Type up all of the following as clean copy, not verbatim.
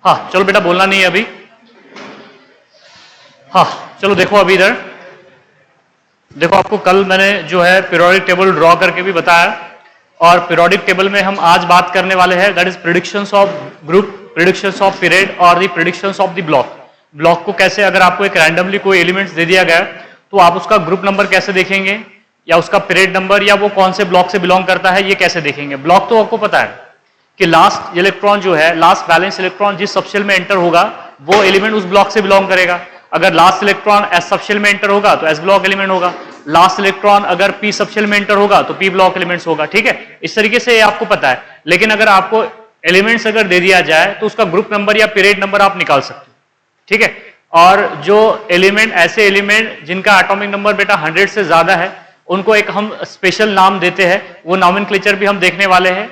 हाँ चलो बेटा बोलना नहीं है अभी। हाँ चलो देखो अभी इधर देखो, आपको कल मैंने जो है पीरियोडिक टेबल ड्रॉ करके भी बताया, और पीरियोडिक टेबल में हम आज बात करने वाले हैं that is predictions of group, predictions of period और the predictions of the block. Block को कैसे, अगर आपको एक रैंडमली कोई एलिमेंट्स दे दिया गया तो आप उसका ग्रुप नंबर कैसे देखेंगे, या उसका पीरियड नंबर, या वो कौन से ब्लॉक से बिलोंग करता है, ये कैसे देखेंगे। ब्लॉक तो आपको पता है कि लास्ट इलेक्ट्रॉन जो है, लास्ट बैलेंस इलेक्ट्रॉन जिस सबशेल में एंटर होगा वो एलिमेंट उस ब्लॉक से बिलोंग करेगा। अगर लास्ट इलेक्ट्रॉन एस सबशेल में एंटर होगा तो एस ब्लॉक एलिमेंट होगा, लास्ट इलेक्ट्रॉन अगर पी सबशेल में एंटर होगा तो पी ब्लॉक एलिमेंट्स होगा। ठीक है, इस तरीके से ये आपको पता है। लेकिन अगर आपको एलिमेंट्स अगर दे दिया जाए तो उसका ग्रुप नंबर या पीरियड नंबर आप निकाल सकते हो। ठीक है, और जो एलिमेंट, ऐसे एलिमेंट जिनका एटॉमिक नंबर बेटा 100 से ज्यादा है, उनको एक हम स्पेशल नाम देते हैं, वो नॉमेनक्लेचर भी हम देखने वाले हैं।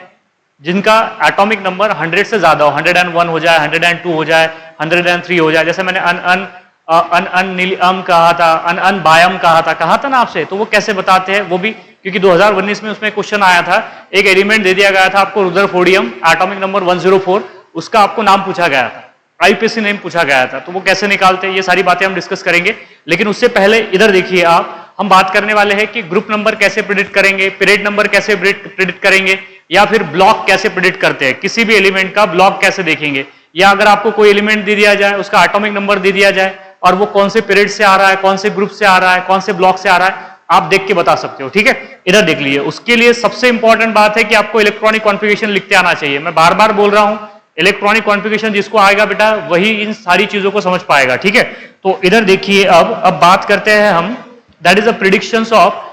जिनका एटॉमिक नंबर 100 से ज्यादा हो, 101 हो जाए, 102 हो जाए, 103 हो जाए, जैसे मैंने अन नीलम कहा था, अन बायम कहा था ना आपसे, तो वो कैसे बताते हैं वो भी, क्योंकि 2019 में उसमें क्वेश्चन आया था, एक एलिमेंट दे दिया गया था आपको रुदरफोर्डियम, एटॉमिक नंबर 104, उसका आपको नाम पूछा गया था, आईपीसी नेम पूछा गया था, तो वो कैसे निकालते हैं, ये सारी बातें हम डिस्कस करेंगे। लेकिन उससे पहले इधर देखिए आप, हम बात करने वाले हैं कि ग्रुप नंबर कैसे प्रेडिक्ट करेंगे, पीरियड नंबर कैसे प्रेडिक्ट करेंगे, या फिर ब्लॉक कैसे प्रेडिक्ट करते हैं, किसी भी एलिमेंट का ब्लॉक कैसे देखेंगे, या अगर आपको कोई एलिमेंट दे दिया जाए, उसका एटॉमिक नंबर दे दिया जाए और वो कौन से पीरियड से आ रहा है, कौन से ग्रुप से आ रहा है, कौन से ब्लॉक से आ रहा है, आप देख के बता सकते हो। ठीक है, इधर देख लीजिए। उसके लिए सबसे इंपॉर्टेंट बात है कि आपको इलेक्ट्रॉनिक कॉन्फ़िगरेशन लिखते आना चाहिए। मैं बार बार बोल रहा हूं, इलेक्ट्रॉनिक कॉन्फ़िगरेशन जिसको आएगा बेटा वही इन सारी चीजों को समझ पाएगा। ठीक है, तो इधर देखिए, अब बात करते हैं हम, that is a predictions of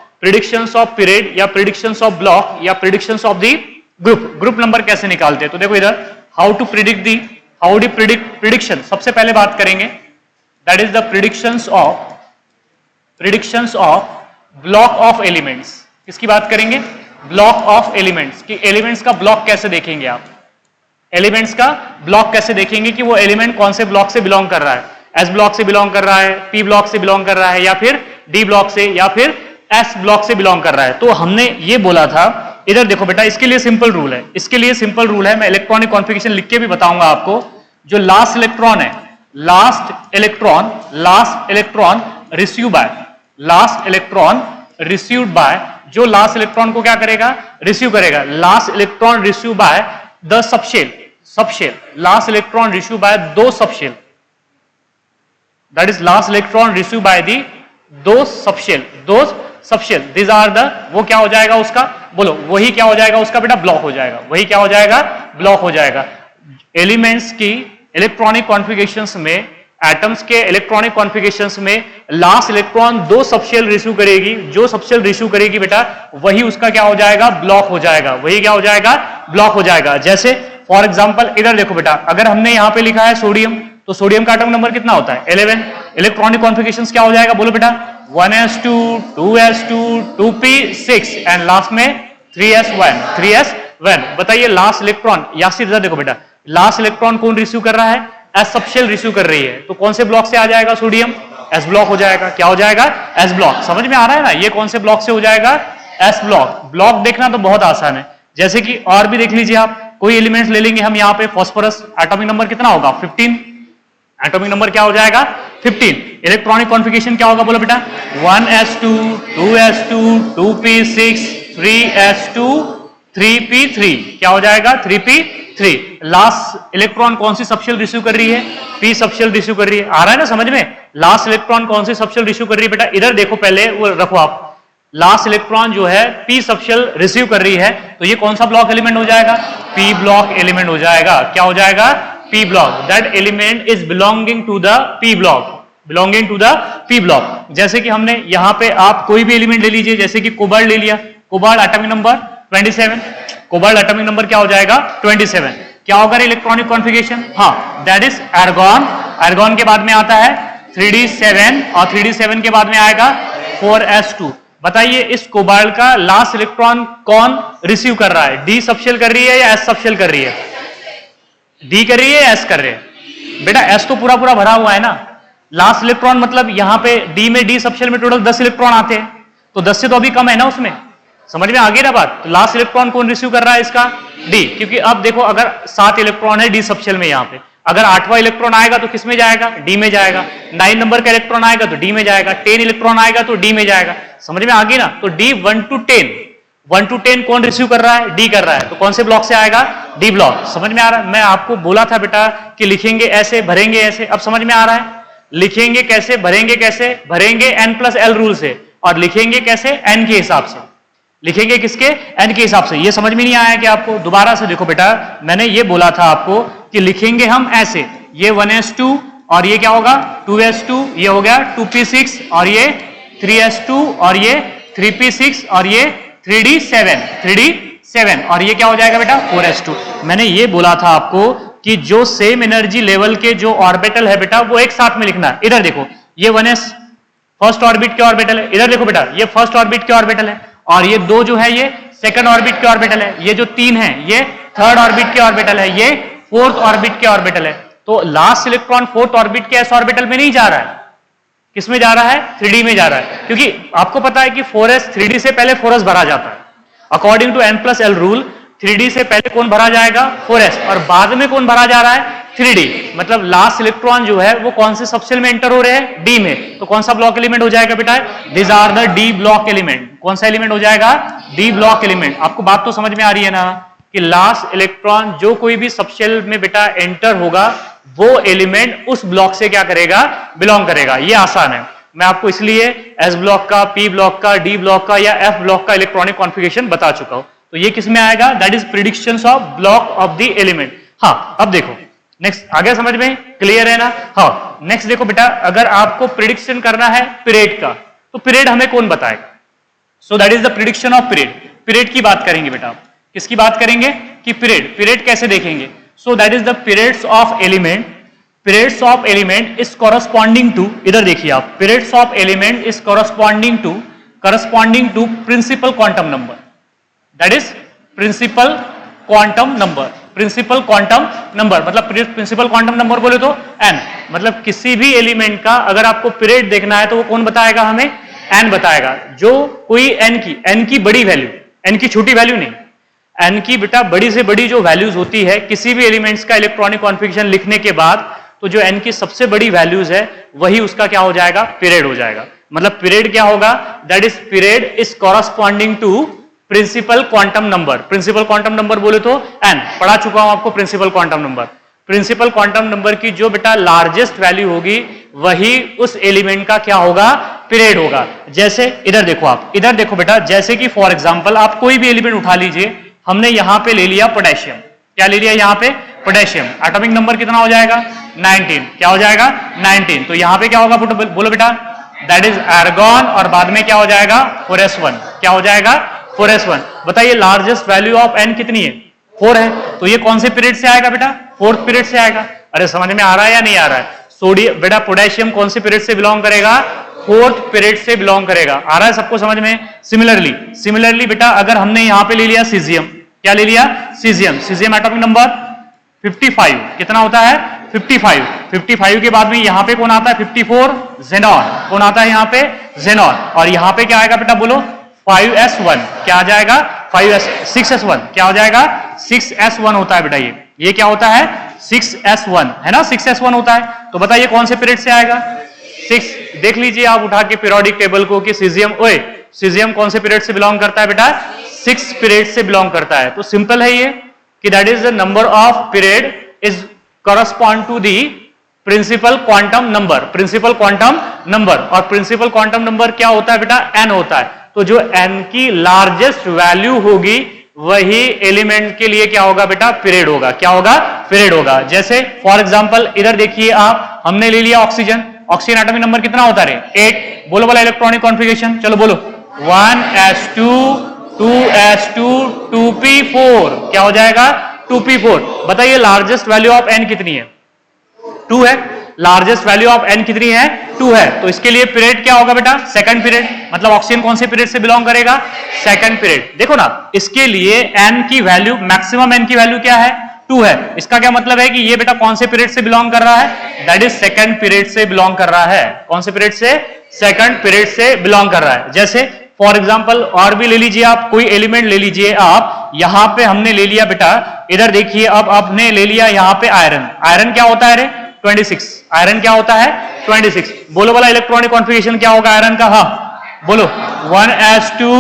period, या प्रेडिक्शंस ऑफ ब्लॉक, या predictions of the group number कैसे निकालते हैं। तो देखो इधर, हाउ टू प्रिडिक्ट प्रिडिक्शन, सबसे पहले बात करेंगे that is the predictions of block of elements. किसकी बात करेंगे? ब्लॉक ऑफ एलिमेंट्स, कि एलिमेंट्स का ब्लॉक कैसे देखेंगे आप, एलिमेंट्स का ब्लॉक कैसे देखेंगे कि वो एलिमेंट कौन से ब्लॉक से बिलोंग कर रहा है, एस ब्लॉक से बिलोंग कर रहा है, पी ब्लॉक से बिलोंग कर रहा है, या फिर डी ब्लॉक से, या फिर एस ब्लॉक से बिलोंग कर रहा है। तो हमने ये बोला था, इधर देखो बेटा, इसके लिए सिंपल रूल है, मैं इलेक्ट्रॉनिक कॉन्फ़िगरेशन लिख के भी बताऊंगा आपको। जो लास्ट इलेक्ट्रॉन है, लास्ट इलेक्ट्रॉन रिसीव्ड बाय, जो लास्ट इलेक्ट्रॉन को क्या करेगा, रिसीव करेगा, last electron receive by the subshell, last electron receive by two subshell, that is last electron receive by the two subshell, this are the, वो क्या हो जाएगा उसका, बोलो, वही क्या हो जाएगा उसका बेटा, ब्लॉक हो जाएगा, वही क्या हो जाएगा, ब्लॉक हो जाएगा। एलिमेंट्स की इलेक्ट्रॉनिक कॉन्फ़िगरेशंस में, एटम्स के इलेक्ट्रॉनिक कॉन्फ़िगरेशंस में लास्ट इलेक्ट्रॉन दो सबशेल रिसीव करेगी, जो सबशेल रिसीव करेगी बेटा वही उसका क्या हो जाएगा, ब्लॉक हो जाएगा, वही क्या हो जाएगा, ब्लॉक हो जाएगा। जैसे फॉर एग्जांपल इधर देखो बेटा, अगर हमने यहां पे लिखा है सोडियम, तो सोडियम का एटॉमिक नंबर कितना होता है, 11। इलेक्ट्रॉनिक कॉन्फ़िगरेशंस क्या हो जाएगा, बोलो बेटा, 1s2 2s2 2p6 and last में 3s1। बताइए लास्ट इलेक्ट्रॉन, या सिर्फ इधर देखो बेटा, लास्ट इलेक्ट्रॉन कौन रिसीव कर रहा है, एस सबशेल रिसीव कर रही है, तो कौन से ब्लॉक से आ जाएगा सोडियम, एस ब्लॉक हो जाएगा, क्या हो जाएगा, एस ब्लॉक। समझ में आ रहा है ना, ये कौन से ब्लॉक से हो जाएगा, एस ब्लॉक। ब्लॉक देखना तो बहुत आसान है, जैसे कि और भी देख लीजिए आप, कोई एलिमेंट्स ले लेंगे हम यहाँ पे, फास्फोरस, एटॉमिक नंबर कितना होगा, 15, एटॉमिक नंबर क्या हो जाएगा, 15। इलेक्ट्रॉनिक कॉन्फ़िगरेशन क्या होगा, बोलो बेटा, 1s2 2s2 2p6 3s2 3p3, क्या हो जाएगा, 3p3। लास्ट इलेक्ट्रॉन कौन सी सबशेल रिसीव कर रही है, पी सबशेल रिसीव कर रही है, आ रहा है ना समझ में, लास्ट इलेक्ट्रॉन कौन सी सबशेल रिसीव कर रही है बेटा, इधर देखो पहले, वो रखो आप, लास्ट इलेक्ट्रॉन जो है पी सबशेल रिसीव कर रही है, तो ये कौन सा ब्लॉक एलिमेंट हो जाएगा, पी ब्लॉक एलिमेंट हो जाएगा, क्या हो जाएगा, P block. That element is belonging to the P block, जैसे कि हमने यहाँ पे, आप कोई भी एलिमेंट ले लीजिए, जैसे कि कोबाल्ट ले लिया, cobalt atomic number 27, cobalt atomic number क्या हो जाएगा, 27। क्या होगा इलेक्ट्रॉनिक कॉन्फ़िगरेशन, हाँ, दैट इज आर्गॉन, आर्गॉन के बाद में आता है 3d7, और 3d7 के बाद में आएगा 4s2। बताइए इस कोबाल्ट का लास्ट इलेक्ट्रॉन कौन रिसीव कर रहा है, डी सबशेल कर रही है या एस सबशेल कर रही है, डी कर रही है या एस कर रही है, बेटा एस तो पूरा भरा हुआ है ना, लास्ट इलेक्ट्रॉन मतलब यहाँ पे डी में, डी सबशेल में टोटल 10 इलेक्ट्रॉन आते हैं, तो 10 से तो अभी कम है ना उसमें, समझ में आ गई ना बात। तो लास्ट इलेक्ट्रॉन कौन रिसीव कर रहा है इसका, डी, क्योंकि अब देखो अगर 7 इलेक्ट्रॉन है डी सबशेल में यहाँ पे, अगर 8वां इलेक्ट्रॉन आएगा तो किस में जाएगा? डी में जाएगा। 9 नंबर का इलेक्ट्रॉन आएगा तो डी में जाएगा। 10 इलेक्ट्रॉन आएगा तो डी में जाएगा। समझ में आ गई ना? तो डी 1 to 10 कौन रिसीव कर रहा है? डी कर रहा है। तो कौन से ब्लॉक से आएगा? D block. समझ में आ रहा है? मैं आपको बोला था बेटा कि लिखेंगे ऐसे, भरेंगे ऐसे। अब समझ में आ रहा है? लिखेंगे कैसे, भरेंगे कैसे? भरेंगे n+l रूल से, और लिखेंगे कैसे? n के हिसाब से। लिखेंगे किसके? n के हिसाब से। ये समझ में नहीं आया कि आपको? दोबारा से देखो बेटा, मैंने ये बोला था आपको कि लिखेंगे हम ऐसे, ये 1s2 और ये क्या होगा? 2s2, ये हो गया 2p6, और ये 3s2, और ये 3p6, और ये 3d7, और ये क्या हो जाएगा बेटा? 4s2। मैंने ये बोला था आपको कि जो सेम एनर्जी लेवल के जो ऑर्बिटल है बेटा वो एक साथ में लिखना है। इधर देखो, ये 1s फर्स्ट ऑर्बिट के ऑर्बिटल है। इधर देखो बेटा, ये फर्स्ट ऑर्बिट के ऑर्बिटल है, और ये 2 जो है ये सेकंड ऑर्बिट के ऑर्बिटल है। ये जो 3 है ये थर्ड ऑर्बिट के ऑर्बिटल है, ये फोर्थ ऑर्बिट के ऑर्बिटल है। तो लास्ट इलेक्ट्रॉन फोर्थ ऑर्बिट के एस ऑर्बिटल में नहीं जा रहा है, किस में जा रहा है? 3d में जा रहा है, क्योंकि आपको पता है कि 4s 3d से पहले 4s भरा जाता है। According to n+l rule 3d से पहले कौन भरा जाएगा? 4s, और बाद में कौन भरा जा रहा है? 3d। मतलब लास्ट इलेक्ट्रॉन जो है वो कौन से सबसेल में एंटर हो रहे हैं? डी में। तो कौन सा ब्लॉक एलिमेंट हो जाएगा बेटा? This are the D block element. कौन सा एलिमेंट हो जाएगा? D block element. आपको बात तो समझ में आ रही है ना कि लास्ट इलेक्ट्रॉन जो कोई भी सबसेल में बेटा एंटर होगा वो एलिमेंट उस ब्लॉक से क्या करेगा? बिलोंग करेगा। ये आसान है। मैं आपको इसलिए एस ब्लॉक का, पी ब्लॉक का, डी ब्लॉक का या एफ ब्लॉक का इलेक्ट्रॉनिक कॉन्फ़िगरेशन बता चुका हूं। तो ये किस में आएगा? That is predictions of block of the element. हाँ, अब देखो नेक्स्ट, आगे समझ में क्लियर है ना? हाँ, नेक्स्ट देखो बेटा, अगर आपको प्रिडिक्शन करना है पीरियड का, तो पीरियड हमें कौन बताएगा? सो that is the prediction of period. Period की बात करेंगे बेटा। किसकी बात करेंगे? कि पीरियड। पीरियड कैसे देखेंगे? So that is the periods of element. Periods of element is corresponding to, इधर देखिए आप, periods of element is corresponding to principal quantum number. That is principal quantum number. Principal quantum number मतलब principal quantum number बोले तो n। मतलब किसी भी element का अगर आपको पीरियड देखना है तो वो कौन बताएगा? हमें n बताएगा। जो कोई n की बड़ी वैल्यू, n की छोटी वैल्यू नहीं, n की बेटा बड़ी से बड़ी जो वैल्यूज होती है किसी भी एलिमेंट्स का इलेक्ट्रॉनिक कॉन्फ़िगरेशन लिखने के बाद, तो जो n की सबसे बड़ी वैल्यूज है वही उसका क्या हो जाएगा? पीरियड हो जाएगा। मतलब पीरियड क्या होगा? That is period is corresponding to principal quantum number. Principal quantum number बोले तो n, पढ़ा चुका हूं आपको principal quantum number. Principal quantum number की जो बेटा लार्जेस्ट वैल्यू होगी वही उस एलिमेंट का क्या होगा? पीरियड होगा। जैसे इधर देखो आप, इधर देखो बेटा, जैसे कि फॉर एग्जांपल आप कोई भी एलिमेंट उठा लीजिए, हमने यहां पे ले लिया पोटेशियम। क्या ले लिया यहां पे? पोटेशियम। एटॉमिक नंबर कितना हो जाएगा? 19। क्या हो जाएगा? 19। तो यहां पे क्या होगा बोलो बेटा? दैट इज आर्गॉन, और बाद में क्या हो जाएगा? 4s1। क्या हो जाएगा? 4s1। बताइए लार्जेस्ट वैल्यू ऑफ n कितनी है? 4 है। तो ये कौन से पीरियड से आएगा बेटा? फोर्थ पीरियड से आएगा। अरे समझ में आ रहा है या नहीं आ रहा है? सोडियम बेटा, पोटेशियम कौन से पीरियड से बिलोंग करेगा? फोर्थ पीरियड से बिलोंग करेगा। आ रहा है सबको समझ में? सिमिलरली बेटा, अगर हमने यहां पे ले लिया सीजियम, क्या ले लिया? Caesium atomic number 55। कितना होता है? 55। 55 के बाद में यहां पे कौन आता है? 54, ज़ेनॉन। कौन आता है यहां पे? ज़ेनॉन। और यहां पे क्या आएगा बेटा? बोलो 5s1। क्या आ जाएगा? 6s1। क्या हो जाएगा? 6s1 होता है बेटा। ये क्या होता है? 6s1 है ना? 6s1 होता है। तो बताइए कौन से पीरियड से आएगा? 6। देख लीजिए आप उठा के पीरियोडिक टेबल को कि सीजियम कौन से पीरियड से बिलोंग करता है बेटा? 6 पीरियड से बिलोंग करता है। तो सिंपल है ये कि that is the number of period is correspond to the principal quantum number. Principal quantum number, और प्रिंसिपल क्वांटम नंबर क्या होता है बेटा? n होता है। तो जो n की लार्जेस्ट वैल्यू होगी वही एलिमेंट के लिए क्या होगा बेटा? पीरियड होगा। क्या होगा? पीरियड होगा। जैसे फॉर एग्जांपल इधर देखिए आप, हमने ले लिया ऑक्सीजन। ऑक्सीजन एटॉमिक नंबर कितना होता है? 8। बोलो वाला इलेक्ट्रॉनिक कॉन्फ़िगरेशन, चलो बोलो। 1s2, 2s2, 2p4। क्या हो जाएगा? 2p4। बताइए लार्जेस्ट वैल्यू ऑफ n कितनी है? 2 है। लार्जेस्ट वैल्यू ऑफ n कितनी है? 2 है। तो इसके लिए पीरियड क्या होगा बेटा? Second period. मतलब ऑक्सीजन कौन से पीरियड से बिलोंग करेगा? Second period. देखो ना, इसके लिए n की वैल्यू, मैक्सिमम n की वैल्यू क्या है? 2 है। इसका क्या मतलब है कि ये बेटा कौन से पीरियड से बिलोंग कर रहा है? दैट इज सेकंड पीरियड से बिलोंग कर रहा है। कौन से पीरियड से? सेकंड पीरियड से बिलोंग कर रहा है। जैसे फॉर एग्जाम्पल और भी ले लीजिए आप, कोई एलिमेंट ले लीजिए आप, यहां पे हमने ले लिया बेटा, इधर देखिए, अब आपने ले लिया यहां पे आयरन। आयरन क्या होता है रे? 26। आयरन क्या होता है? 26। बोलो वाला इलेक्ट्रॉनिक कॉन्फ़िगरेशन क्या होगा आयरन का? हाँ बोलो, 1s2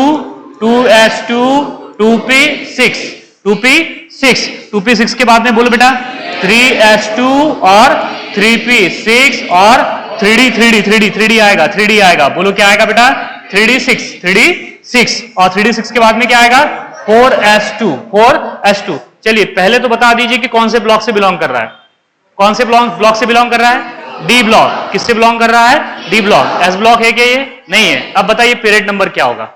2s2 2p6 2p6 2p6 के बाद में बोलो बेटा 3s2 और 3p6 और 3d आएगा, 3d आएगा। बोलो क्या आएगा बेटा? 3d6 और 3d6 के बाद में क्या आएगा? 4s2। चलिए पहले तो बता दीजिए कि कौन से ब्लॉक से बिलोंग कर रहा है, कौन से ब्लॉक से बिलोंग कर रहा है? D block. किससे बिलोंग कर रहा है? D block. एस ब्लॉक है क्या ये? नहीं है। अब बताइए पीरियड नंबर क्या होगा?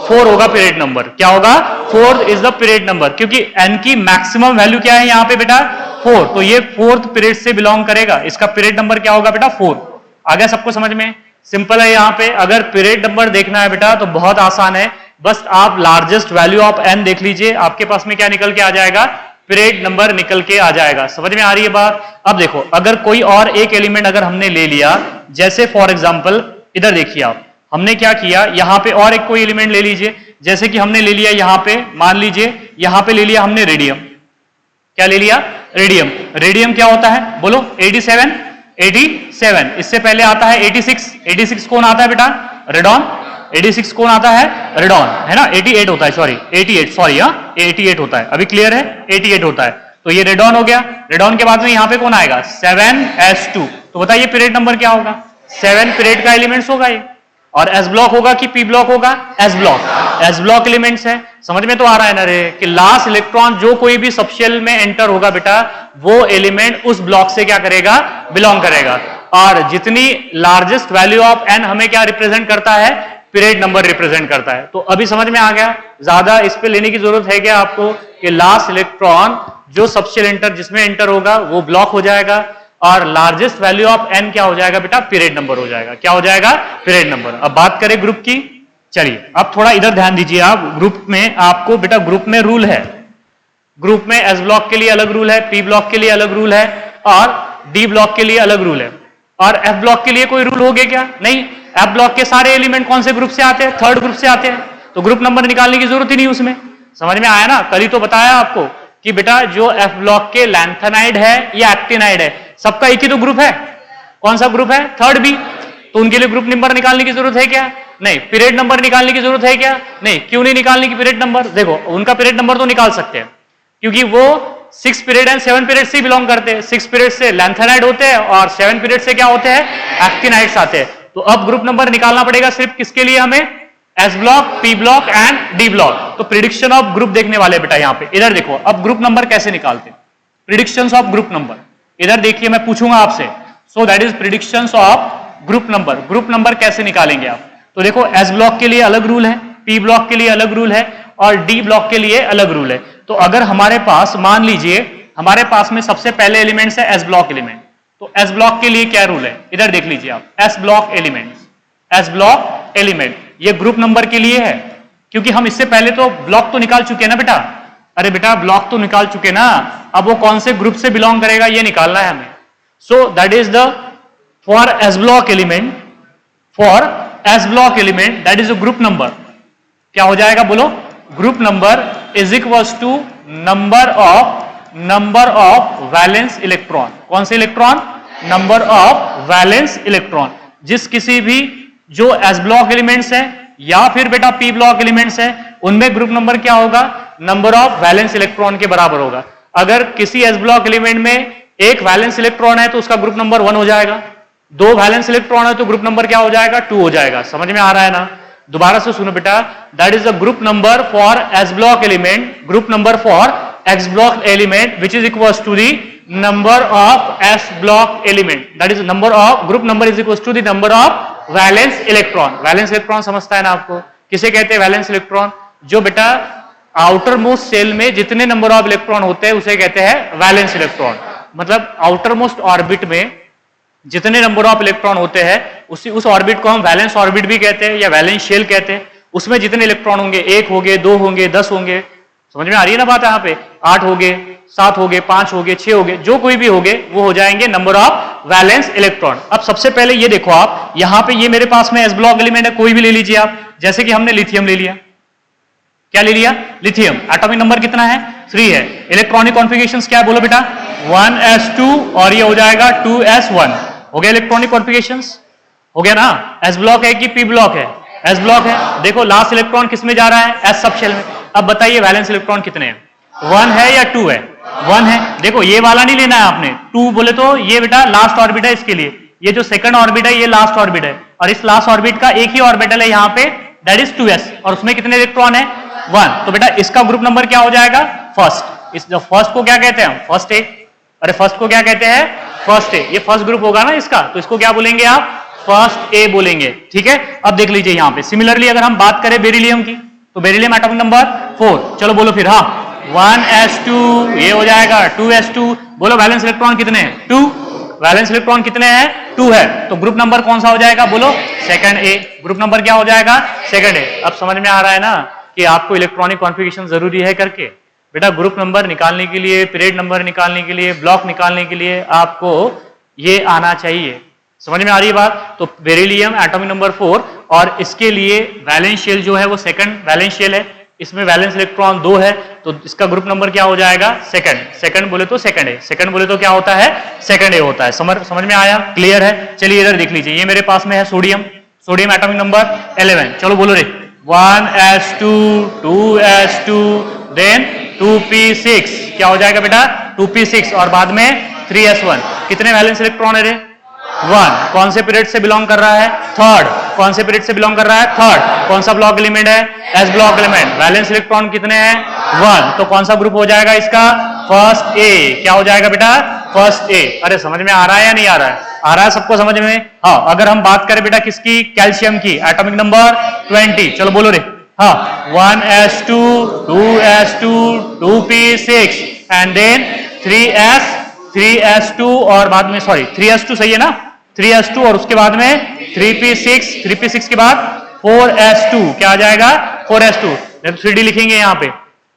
4 होगा पीरियड नंबर। क्या होगा? 4 इज द पीरियड नंबर, क्योंकि एन की मैक्सिमम वैल्यू क्या है यहाँ पे बेटा? 4। तो ये 4th पीरियड से बिलोंग करेगा। इसका पीरियड नंबर क्या होगा बेटा? 4। आ गया सबको समझ में? सिंपल है। यहाँ पे अगर पीरियड नंबर देखना है बेटा तो बहुत आसान है, बस आप लार्जेस्ट वैल्यू ऑफ एन देख लीजिए, आपके पास में क्या निकल के आ जाएगा? पीरियड नंबर निकल के आ जाएगा। समझ में आ रही है बात? अब देखो, अगर कोई और एक एलिमेंट अगर हमने ले लिया, जैसे फॉर एग्जांपल इधर देखिए आप, हमने क्या किया, यहां पे और एक कोई एलिमेंट ले लीजिए, जैसे कि हमने ले लिया यहां पे, मान लीजिए यहां पे ले लिया हमने रेडियम। क्या ले लिया? रेडियम। रेडियम क्या होता है? बोलो 87। इससे पहले आता है 86 कौन आता है बेटा? रेडॉन। 86 कौन आता है? रेडॉन, है ना? 88 होता है, सॉरी 88 होता है। अभी क्लियर है? 88 होता है। तो ये रेडॉन हो गया। रेडॉन के बाद में यहां पे कौन आएगा? 7s2। तो बताइए पीरियड नंबर क्या होगा? 7 पीरियड का एलिमेंट्स होगा ये। और एस ब्लॉक होगा कि पी ब्लॉक होगा? S block. S block elements है। समझ में तो आ रहा है ना रे कि लास्ट इलेक्ट्रॉन जो कोई भी सबशेल में एंटर होगा बेटा, वो एलिमेंट उस ब्लॉक से क्या करेगा? बिलोंग करेगा। और जितनी लार्जेस्ट वैल्यू ऑफ एन हमें क्या रिप्रेजेंट करता है? पीरियड नंबर रिप्रेजेंट करता है। तो अभी समझ में आ गया? ज्यादा इस पे लेने की जरूरत है क्या आपको कि लास्ट इलेक्ट्रॉन जो सबशेल एंटर जिसमें एंटर होगा वो ब्लॉक हो जाएगा, और लार्जेस्ट वैल्यू ऑफ एन क्या हो जाएगा बेटा? पीरियड नंबर हो जाएगा। क्या हो जाएगा? Period number. अब बात करें ग्रुप की। चलिए अब थोड़ा इधर ध्यान दीजिए आप। ग्रुप में आपको बेटा, ग्रुप में रूल है, ग्रुप में एस ब्लॉक के लिए अलग रूल है, पी ब्लॉक के लिए अलग रूल है, और डी ब्लॉक के लिए अलग रूल है। और एफ ब्लॉक के लिए कोई रूल हो गया क्या? नहीं। एफ ब्लॉक के सारे एलिमेंट कौन से ग्रुप से आते हैं? थर्ड ग्रुप से आते हैं। तो ग्रुप नंबर निकालने की जरूरत ही नहीं उसमें। समझ में आया ना? कल ही तो बताया आपको कि बेटा जो एफ ब्लॉक के लैंथेनाइड है या एक्टिनाइड है, सबका एक ही तो ग्रुप है। कौन सा ग्रुप है? Third B. तो उनके लिए ग्रुप नंबर निकालने की जरूरत है क्या? नहीं। पीरियड नंबर निकालने की जरूरत है क्या? नहीं। क्यों नहीं निकालने की पीरियड नंबर? देखो उनका पीरियड नंबर तो निकाल सकते हैं, क्योंकि वो 6 पीरियड एंड 7 पीरियड से बिलोंग करते हैं। 6 पीरियड से लैंथेनाइड होते हैं और 7 पीरियड से क्या होते हैं? एक्टिनाइड्स आते हैं। तो अब ग्रुप नंबर निकालना पड़ेगा सिर्फ किसके लिए हमें? S block, P block and D block. तो प्रिडिक्शन ऑफ ग्रुप देखने वाले बेटा यहां पे। इधर देखो, अब ग्रुप नंबर कैसे निकालते हैं? Predictions of group number. इधर देखिए, मैं पूछूंगा आपसे, सो that is predictions of group number. Group number कैसे निकालेंगे आप? तो देखो एस ब्लॉक के लिए अलग रूल है, पी ब्लॉक के लिए अलग रूल है, और डी ब्लॉक के लिए अलग रूल है। तो अगर हमारे पास, मान लीजिए हमारे पास में सबसे पहले एलिमेंट्स है एस ब्लॉक एलिमेंट, तो एस ब्लॉक के लिए क्या रूल है? इधर देख लीजिए आप, S block elements, S block element, ये ग्रुप नंबर के लिए है, क्योंकि हम इससे पहले तो ब्लॉक तो निकाल चुके हैं ना बेटा। अरे बेटा ब्लॉक तो निकाल चुके ना, अब वो कौन से ग्रुप से बिलोंग करेगा ये निकालना है हमें। So that is the for S block element, for S block element that is a group number. क्या हो जाएगा बोलो? Group number is equals to number of valence electron. कौन से electron? Number of valence electron. जिस किसी भी जो एस ब्लॉक एलिमेंट्स है या फिर बेटा पी ब्लॉक एलिमेंट्स है, उनमें ग्रुप नंबर क्या होगा? नंबर ऑफ वैलेंस इलेक्ट्रॉन के बराबर होगा। अगर किसी एस ब्लॉक एलिमेंट में एक वैलेंस इलेक्ट्रॉन है तो उसका ग्रुप नंबर 1 हो जाएगा, 2 वैलेंस इलेक्ट्रॉन है तो ग्रुप नंबर क्या हो जाएगा? 2 हो जाएगा। समझ में आ रहा है ना? दोबारा से सुनो बेटा, that is the group number for S block element, group number for X block element which is equals to the number of S block element, that is number of group number is equals to the number of valence electron. Valence electron समझता है ना आपको? किसे कहते हैं valence electron? जो बेटा outer most shell में जितने नंबर ऑफ इलेक्ट्रॉन होते हैं उसे कहते हैं वैलेंस इलेक्ट्रॉन। मतलब आउटर मोस्ट ऑर्बिट में जितने नंबर ऑफ इलेक्ट्रॉन होते हैं उस ऑर्बिट को हम वैलेंस ऑर्बिट भी कहते हैं या वैलेंस शेल कहते हैं। उसमें जितने इलेक्ट्रॉन होंगे, 1 होंगे, 2 होंगे, 10 होंगे, समझ में आ रही है ना बात? यहाँ पे 8 हो गए, 7 हो गए, 5 हो गए, 6 हो गए, जो कोई भी हो गए वो हो जाएंगे नंबर ऑफ वैलेंस इलेक्ट्रॉन। अब सबसे पहले ये देखो आप, यहां पे ये मेरे पास में एस ब्लॉक एलिमेंट है, कोई भी ले लीजिए आप, जैसे कि हमने लिथियम ले लिया। क्या ले लिया? लिथियम। एटॉमिक नंबर कितना है? 3 है। इलेक्ट्रॉनिक कॉन्फ़िगरेशंस क्या है बोलो बेटा? 1s2 और ये हो जाएगा 2s1। हो गया इलेक्ट्रॉनिक कॉन्फ़िगरेशंस? हो गया ना? एस ब्लॉक है कि पी ब्लॉक है? एस ब्लॉक है। देखो लास्ट इलेक्ट्रॉन किस में जा रहा है? एस सब शेल में। अब बताइए वैलेंस इलेक्ट्रॉन कितने हैं? 1 है या 2 है? 1 है। देखो ये वाला नहीं लेना है आपने, 2 बोले तो ये बेटा लास्ट ऑर्बिट है इसके लिए, ये जो सेकंड ऑर्बिट है ये लास्ट ऑर्बिट है, और इस लास्ट ऑर्बिट का एक ही ऑर्बिटल है यहाँ पे, दैट इज 2s, और उसमें कितने इलेक्ट्रॉन है? 1। तो बेटा इसका ग्रुप नंबर क्या हो जाएगा? फर्स्ट। इस फर्स्ट को क्या कहते हैं हम? First A. अरे फर्स्ट को क्या कहते हैं? First A. ये फर्स्ट ग्रुप होगा ना इसका, तो इसको क्या बोलेंगे आप? फर्स्ट ए बोलेंगे। ठीक है, अब देख लीजिए यहाँ पे सिमिलरली अगर हम बात करें बेरिलियम की, तो बेरिलियम एटॉमिक नंबर 4। चलो बोलो फिर, हाँ 1s2, ये हो जाएगा 2s2। बोलो वैलेंस इलेक्ट्रॉन कितने हैं? 2। वैलेंस इलेक्ट्रॉन कितने हैं? 2 है। तो ग्रुप नंबर कौन सा हो जाएगा? बोलो सेकंड ए। ग्रुप नंबर क्या हो जाएगा? सेकंड ए। अब समझ में आ रहा है ना कि आपको इलेक्ट्रॉनिक कॉन्फ़िगरेशन जरूरी है करके? बेटा ग्रुप नंबर निकालने के लिए, पीरियड नंबर निकालने के लिए, ब्लॉक निकालने के लिए आपको ये आना चाहिए। समझ में आ रही है बात? तो बेरिलियम एटॉमिक नंबर 4, और इसके लिए वैलेंस शेल जो है वो सेकंड वैलेंस शेल है, इसमें वैलेंस इलेक्ट्रॉन 2 है, तो इसका ग्रुप नंबर क्या हो जाएगा? सेकंड। सेकंड बोले तो सेकंड ए, सेकंड बोले तो क्या होता है? सेकंड ए होता है। समझ में आया? क्लियर है? चलिए इधर देख लीजिए, ये मेरे पास में है सोडियम। Sodium atomic number 11। चलो बोलो रे, 1s2, 2s2, देन 2p6। क्या हो जाएगा बेटा? 2p6, और बाद में 3s1। कितने वैलेंस इलेक्ट्रॉन है रे? 1। कौन से पीरियड से बिलोंग कर रहा है? थर्ड। कौन से पीरियड से बिलोंग कर रहा है? थर्ड। कौन सा ब्लॉक एलिमेंट है? S block element. Valence electron कितने हैं? 1। तो कौन सा ग्रुप हो जाएगा इसका? First A. क्या हो जाएगा बेटा? First A. अरे समझ में आ रहा है या नहीं आ रहा है? आ रहा है सबको समझ में? हाँ। अगर हम बात करें बेटा किसकी? कैल्शियम की, एटॉमिक नंबर 20। चलो बोलो रे, हाँ 1s2, 2s2, 2p6 and then 3s2 और बाद में, सॉरी 3s2 सही है ना? 3s2 और उसके बाद में 3p6, 3p6 के बाद 4s2। क्या आ जाएगा? 4s2। 3d लिखेंगे यहाँ पे,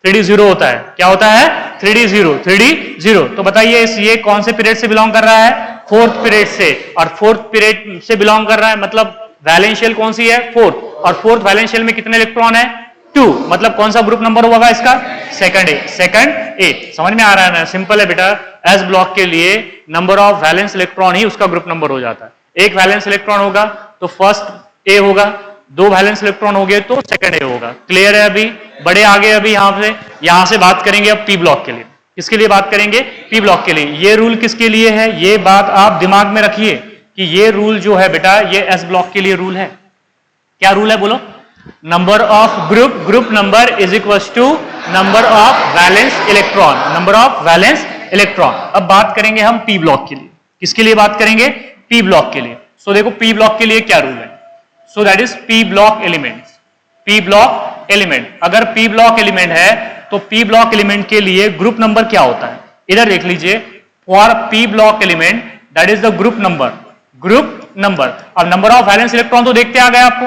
3d 0 होता है। क्या होता है? 3d 0, 3d 0। तो बताइए ये कौन से पीरियड से बिलोंग कर रहा है? फोर्थ पीरियड से, और फोर्थ पीरियड से बिलोंग कर रहा है मतलब वैलेंस शेल कौन सी है? फोर्थ, और फोर्थ वैलेंस शेल में कितने इलेक्ट्रॉन है? 2। मतलब कौन सा ग्रुप नंबर होगा इसका? सेकंड ए। सेकंड ए। समझ में आ रहा है ना? सिंपल है बेटा, एस ब्लॉक के लिए नंबर ऑफ वैलेंस इलेक्ट्रॉन ही उसका ग्रुप नंबर हो जाता है। एक वैलेंस इलेक्ट्रॉन होगा तो फर्स्ट ए होगा, 2 वैलेंस इलेक्ट्रॉन हो गए तो सेकंड ए होगा। क्लियर है? अभी बड़े आगे, अभी यहां से बात करेंगे अब पी ब्लॉक के लिए। किसके लिए बात करेंगे? पी ब्लॉक के लिए। ये रूल किसके लिए है? ये बात आप दिमाग में रखिए कि ये रूल जो है बेटा ये एस ब्लॉक के लिए रूल है। क्या रूल है बोलो? Number of group number is equal to number of valence electron. Number of valence electron. अब बात करेंगे हम पी ब्लॉक के लिए। किसके लिए बात करेंगे? पी ब्लॉक के लिए। सो देखो पी ब्लॉक के लिए क्या रूल है? सो that is P block elements. P block element, अगर पी ब्लॉक एलिमेंट है तो पी ब्लॉक एलिमेंट के लिए ग्रुप नंबर क्या होता है? इधर देख लीजिए, for P block element that is the group number. Group number. अब नंबर ऑफ वैलेंस इलेक्ट्रॉन तो देखते आ गए आपको,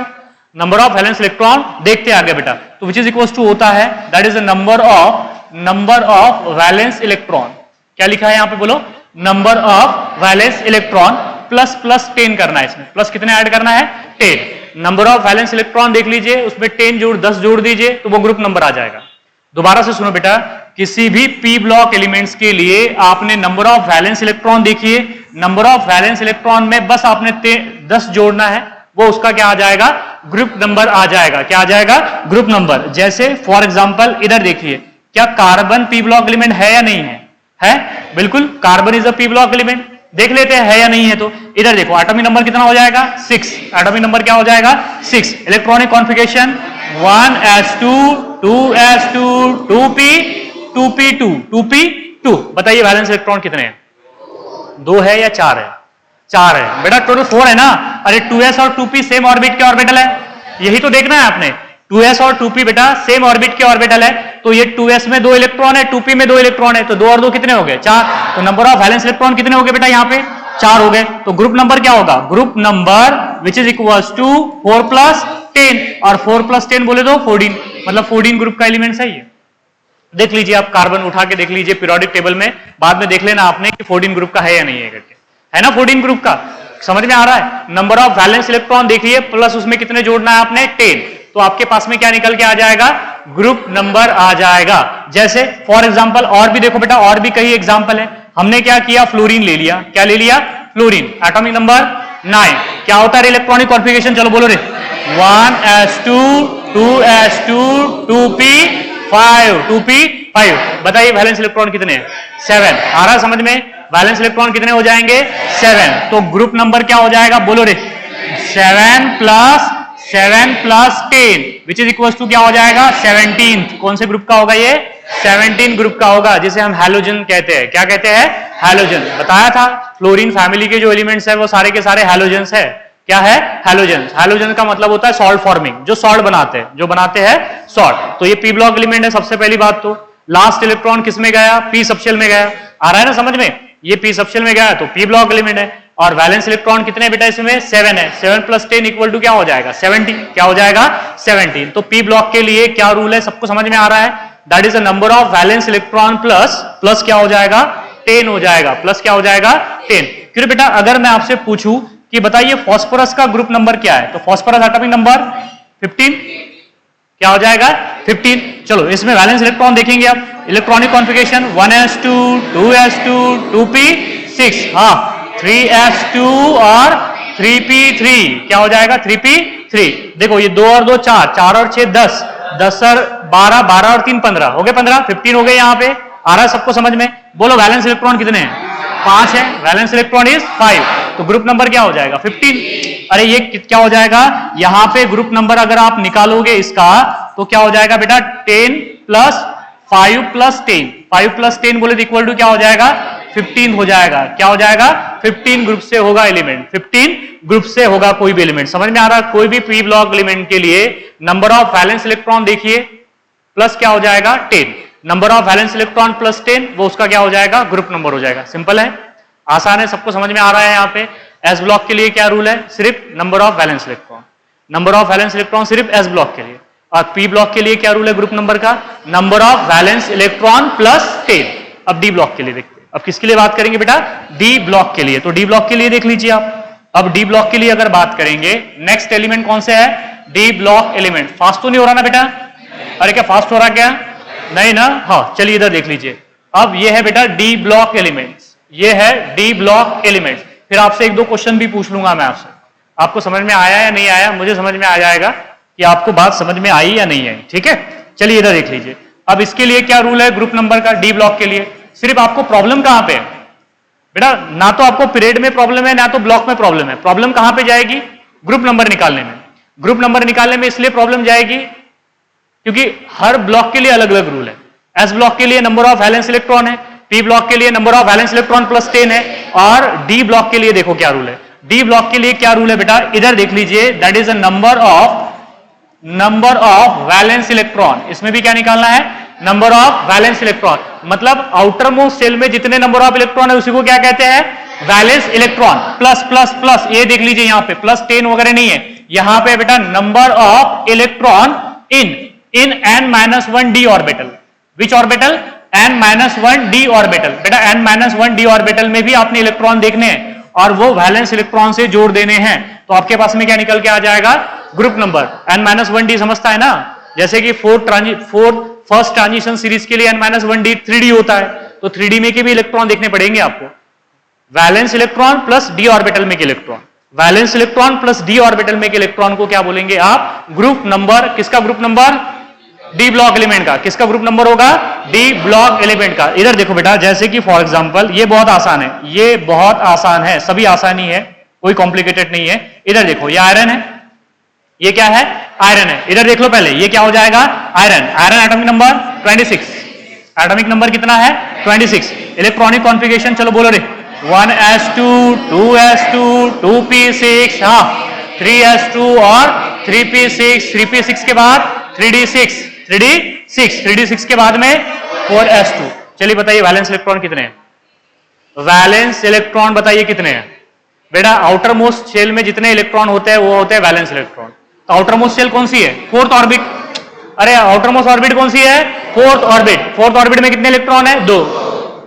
नंबर ऑफ वैलेंस इलेक्ट्रॉन देखते आ गए बेटा, तो विच इज इक्वल टू होता है that is the number of valence electron. क्या लिखा है यहाँ पे बोलो? Number of valence electron plus 10 करना है, इसमें प्लस कितने ऐड करना है? 10। नंबर ऑफ वैलेंस इलेक्ट्रॉन देख लीजिए, उसमें 10 जोड़ दीजिए तो वो ग्रुप नंबर आ जाएगा। दोबारा से सुनो बेटा, किसी भी पी ब्लॉक एलिमेंट्स के लिए आपने नंबर ऑफ वैलेंस इलेक्ट्रॉन देखिए, नंबर ऑफ वैलेंस इलेक्ट्रॉन में बस आपने 10 जोड़ना है, वो उसका क्या आ जाएगा? ग्रुप नंबर आ जाएगा। क्या आ जाएगा? Group number. जैसे फॉर एग्जांपल इधर देखिए, क्या कार्बन पी ब्लॉक एलिमेंट है या नहीं है? है, बिल्कुल carbon is a P block element. देख लेते हैं है या नहीं है। तो इधर देखो एटॉमिक नंबर कितना हो जाएगा? 6। एटॉमिक नंबर क्या हो जाएगा? 6। Electronic configuration 1s2, 2s2, 2p2, 2p2। बताइए वैलेंस इलेक्ट्रॉन कितने हैं? 2 है या 4 है? 4 है बेटा, टोटल 4 है ना। अरे 2s और 2p सेम ऑर्बिट के ऑर्बिटल है, यही तो देखना है आपने। 2s और 2p बेटा सेम ऑर्बिट के ऑर्बिटल है, तो ये 2s में 2 इलेक्ट्रॉन है, 2p में 2 इलेक्ट्रॉन है, तो 2 और 2 कितने हो गए? 4। तो नंबर ऑफ वैलेंस इलेक्ट्रॉन कितने हो गए बेटा? यहाँ पे 4 हो गए। तो ग्रुप नंबर क्या होगा? Group number which is equal to 4 + 10, और 4 + 10 बोले तो 14, मतलब 14 ग्रुप का एलिमेंट है ये। देख लीजिए आप, कार्बन उठा के देख लीजिए पीरियोडिक टेबल में, बाद में देख लेना आपने कि 14 ग्रुप का है या नहीं है करके, है ना 14 ग्रुप का, समझ में आ रहा है। नंबर ऑफ वैलेंस इलेक्ट्रॉन देखिए प्लस उसमें कितने जोड़ना है आपने 10, तो आपके पास में क्या निकल के आ जाएगा, ग्रुप नंबर आ जाएगा। जैसे फॉर एग्जांपल और भी देखो बेटा, और भी कई एग्जांपल है। हमने क्या किया, फ्लोरीन ले लिया, क्या ले लिया, फ्लोरीन, एटॉमिक नंबर 9, क्या होता है इलेक्ट्रॉनिक कॉन्फ़िगरेशन, चलो बोलो रे, 1s2 2s2 2p5 2p5, बताइए वैलेंस इलेक्ट्रॉन कितने हैं, 7, आ रहा समझ में, वैलेंस इलेक्ट्रॉन कितने हो जाएंगे, 7, तो ग्रुप नंबर क्या हो जाएगा, बोलो रे, 7 plus 10 which is equal to क्या हो जाएगा, 17, कौन से ग्रुप का होगा ये, 17 ग्रुप का होगा, जिसे हम हैलोजन कहते हैं। क्या कहते हैं, हैलोजन। बताया था फ्लोरीन फैमिली के जो एलिमेंट्स है वो सारे के सारे हैलोजन्स है। क्या है, हैलोजन। हैलोजन का मतलब होता है सॉल्ट फॉर्मिंग, जो सॉल्ट बनाते हैं, जो बनाते हैं सॉल्ट। तो ये पी ब्लॉक एलिमेंट है। सबसे पहली बात तो लास्ट इलेक्ट्रॉन किस में गया, पी सबशेल में गया, आ रहा है ना समझ में, ये पी सबशेल में गया तो पी ब्लॉक एलिमेंट है। और वैलेंस इलेक्ट्रॉन कितने बेटा इसमें, 7 है, 7 प्लस 10 इक्वल टू क्या हो जाएगा, 17, क्या हो जाएगा 17। तो पी ब्लॉक के लिए क्या रूल है, सबको समझ में आ रहा है, that is the number of valence electron plus क्या हो जाएगा, 10 हो जाएगा, प्लस क्या हो जाएगा 10। फिर बेटा अगर मैं आपसे पूछूं कि बताइए फास्फोरस का ग्रुप नंबर क्या है, तो फास्फोरस एटॉमिक नंबर 15, क्या हो जाएगा 15। चलो इसमें वैलेंस इलेक्ट्रॉन देखेंगे आप, electronic configuration 1s2 2s2 2p6, हाँ 3s2 और 3p3, क्या हो जाएगा 3p3। देखो ये 2 और 2 4, 4 और 6 10, 10 और 12, 12 और 3 15, हो गए 15, 15 हो गए। यहाँ पे आ रहा है सबको समझ में, बोलो वैलेंस इलेक्ट्रॉन कितने हैं, 5 है, वैलेंस इलेक्ट्रॉन इज 5, तो ग्रुप नंबर क्या हो जाएगा 15। अरे ये क्या हो जाएगा, यहां पे ग्रुप नंबर अगर आप निकालोगे इसका तो क्या हो जाएगा बेटा 10 प्लस 5 प्लस 10, 5 प्लस 10 बोले तो इक्वल टू क्या हो जाएगा 15 हो जाएगा। क्या हो जाएगा 15 ग्रुप से होगा एलिमेंट, 15 ग्रुप से होगा कोई भी एलिमेंट। समझ में आ रहा है, कोई भी पी ब्लॉक एलिमेंट के लिए नंबर ऑफ वैलेंस इलेक्ट्रॉन देखिए प्लस क्या हो जाएगा 10, number of valence electron plus 10, वो उसका क्या हो जाएगा ग्रुप नंबर हो जाएगा। सिंपल है, आसान है, सबको समझ में आ रहा है। यहाँ पे एस ब्लॉक के लिए क्या रूल है, सिर्फ number of valence electron, number of valence electron सिर्फ एस ब्लॉक के लिए। और पी ब्लॉक के लिए क्या रूल है ग्रुप नंबर का, number of valence electron plus 10। अब डी ब्लॉक के लिए देखते हैं, अब किसके लिए बात करेंगे बेटा, डी ब्लॉक के लिए। तो डी ब्लॉक के लिए देख लीजिए आप, अब डी ब्लॉक के लिए अगर बात करेंगे, नेक्स्ट एलिमेंट कौन से है, डी ब्लॉक एलिमेंट। फास्ट तो नहीं हो रहा ना बेटा, अरे क्या फास्ट हो रहा क्या, नहीं ना, हाँ चलिए इधर देख लीजिए। अब ये है बेटा डी ब्लॉक एलिमेंट्स, ये है डी ब्लॉक एलिमेंट्स। फिर आपसे एक दो क्वेश्चन भी पूछ लूंगा मैं आपसे, आपको समझ में आया या नहीं आया, मुझे समझ में आ जाएगा कि आपको बात समझ में आई या नहीं आई, ठीक है। चलिए इधर देख लीजिए, अब इसके लिए क्या रूल है ग्रुप नंबर का, डी ब्लॉक के लिए। सिर्फ आपको प्रॉब्लम कहां पे है बेटा, ना तो आपको पीरियड में प्रॉब्लम है ना तो ब्लॉक में प्रॉब्लम है, प्रॉब्लम कहां पे जाएगी, ग्रुप नंबर निकालने में। ग्रुप नंबर निकालने में इसलिए प्रॉब्लम जाएगी क्योंकि हर ब्लॉक के लिए अलग अलग रूल है। एस ब्लॉक के लिए नंबर ऑफ वैलेंस इलेक्ट्रॉन है, पी ब्लॉक के लिए number of valence electron plus 10 है, और डी ब्लॉक के लिए देखो क्या रूल है। डी ब्लॉक के लिए क्या रूल है बेटा, इधर देख लीजिए, that is a number of valence electron. इसमें भी क्या निकालना है, नंबर ऑफ वैलेंस इलेक्ट्रॉन, मतलब आउटर मोस्ट शेल में जितने नंबर ऑफ इलेक्ट्रॉन है उसी को क्या कहते हैं, valence electron. Plus plus plus, ये देख लीजिए यहाँ पे प्लस 10 वगैरह नहीं है, यहाँ पे बेटा number of electron in n-1 d orbital. Which orbital, n-1 d orbital. बेटा n-1 d ऑर्बिटल में भी आपने इलेक्ट्रॉन देखने हैं और वो वैलेंस इलेक्ट्रॉन से जोड़ देने हैं, तो आपके पास में क्या निकल के आ जाएगा, ग्रुप नंबर। n-1 d समझता है ना, जैसे कि फर्स्ट ट्रांजिशन सीरीज के लिए n-1 d 3d होता है, तो 3d में के भी इलेक्ट्रॉन देखने पड़ेंगे आपको। Valence electron plus D orbital में के electron, valence electron plus D orbital में के इलेक्ट्रॉन को क्या बोलेंगे आप, ग्रुप नंबर। किसका group number, D block element का। किसका ग्रुप नंबर होगा, डी ब्लॉक एलिमेंट का। इधर देखो बेटा, जैसे कि फॉर एग्जांपल ये बहुत आसान है, ये बहुत आसान है, सभी आसान ही है, कोई कॉम्प्लिकेटेड नहीं है। इधर देखो ये आयरन है, ये क्या है, आयरन है। इधर देख लो पहले, ये क्या हो जाएगा, iron. Iron atomic number 26, atomic number कितना है 26। इलेक्ट्रॉनिक कॉन्फ़िगरेशन चलो बोलो रे, 1s2 2s2 2p6, हाँ 3s2 और 3p6, 3p6 के बाद 3d6, 3d6 के बाद में 4s2। चलिए बताइए वैलेंस इलेक्ट्रॉन कितने हैं, वैलेंस इलेक्ट्रॉन बताइए कितने हैं बेटा। आउटर मोस्ट शेल में जितने इलेक्ट्रॉन होते हैं वो होते हैं वैलेंस इलेक्ट्रॉन। तो आउटर मोस्ट शेल कौन सी है, फोर्थ ऑर्बिट। अरे आउटर मोस्ट ऑर्बिट कौन सी है? Fourth orbit. फोर्थ ऑर्बिट में कितने इलेक्ट्रॉन है? 2।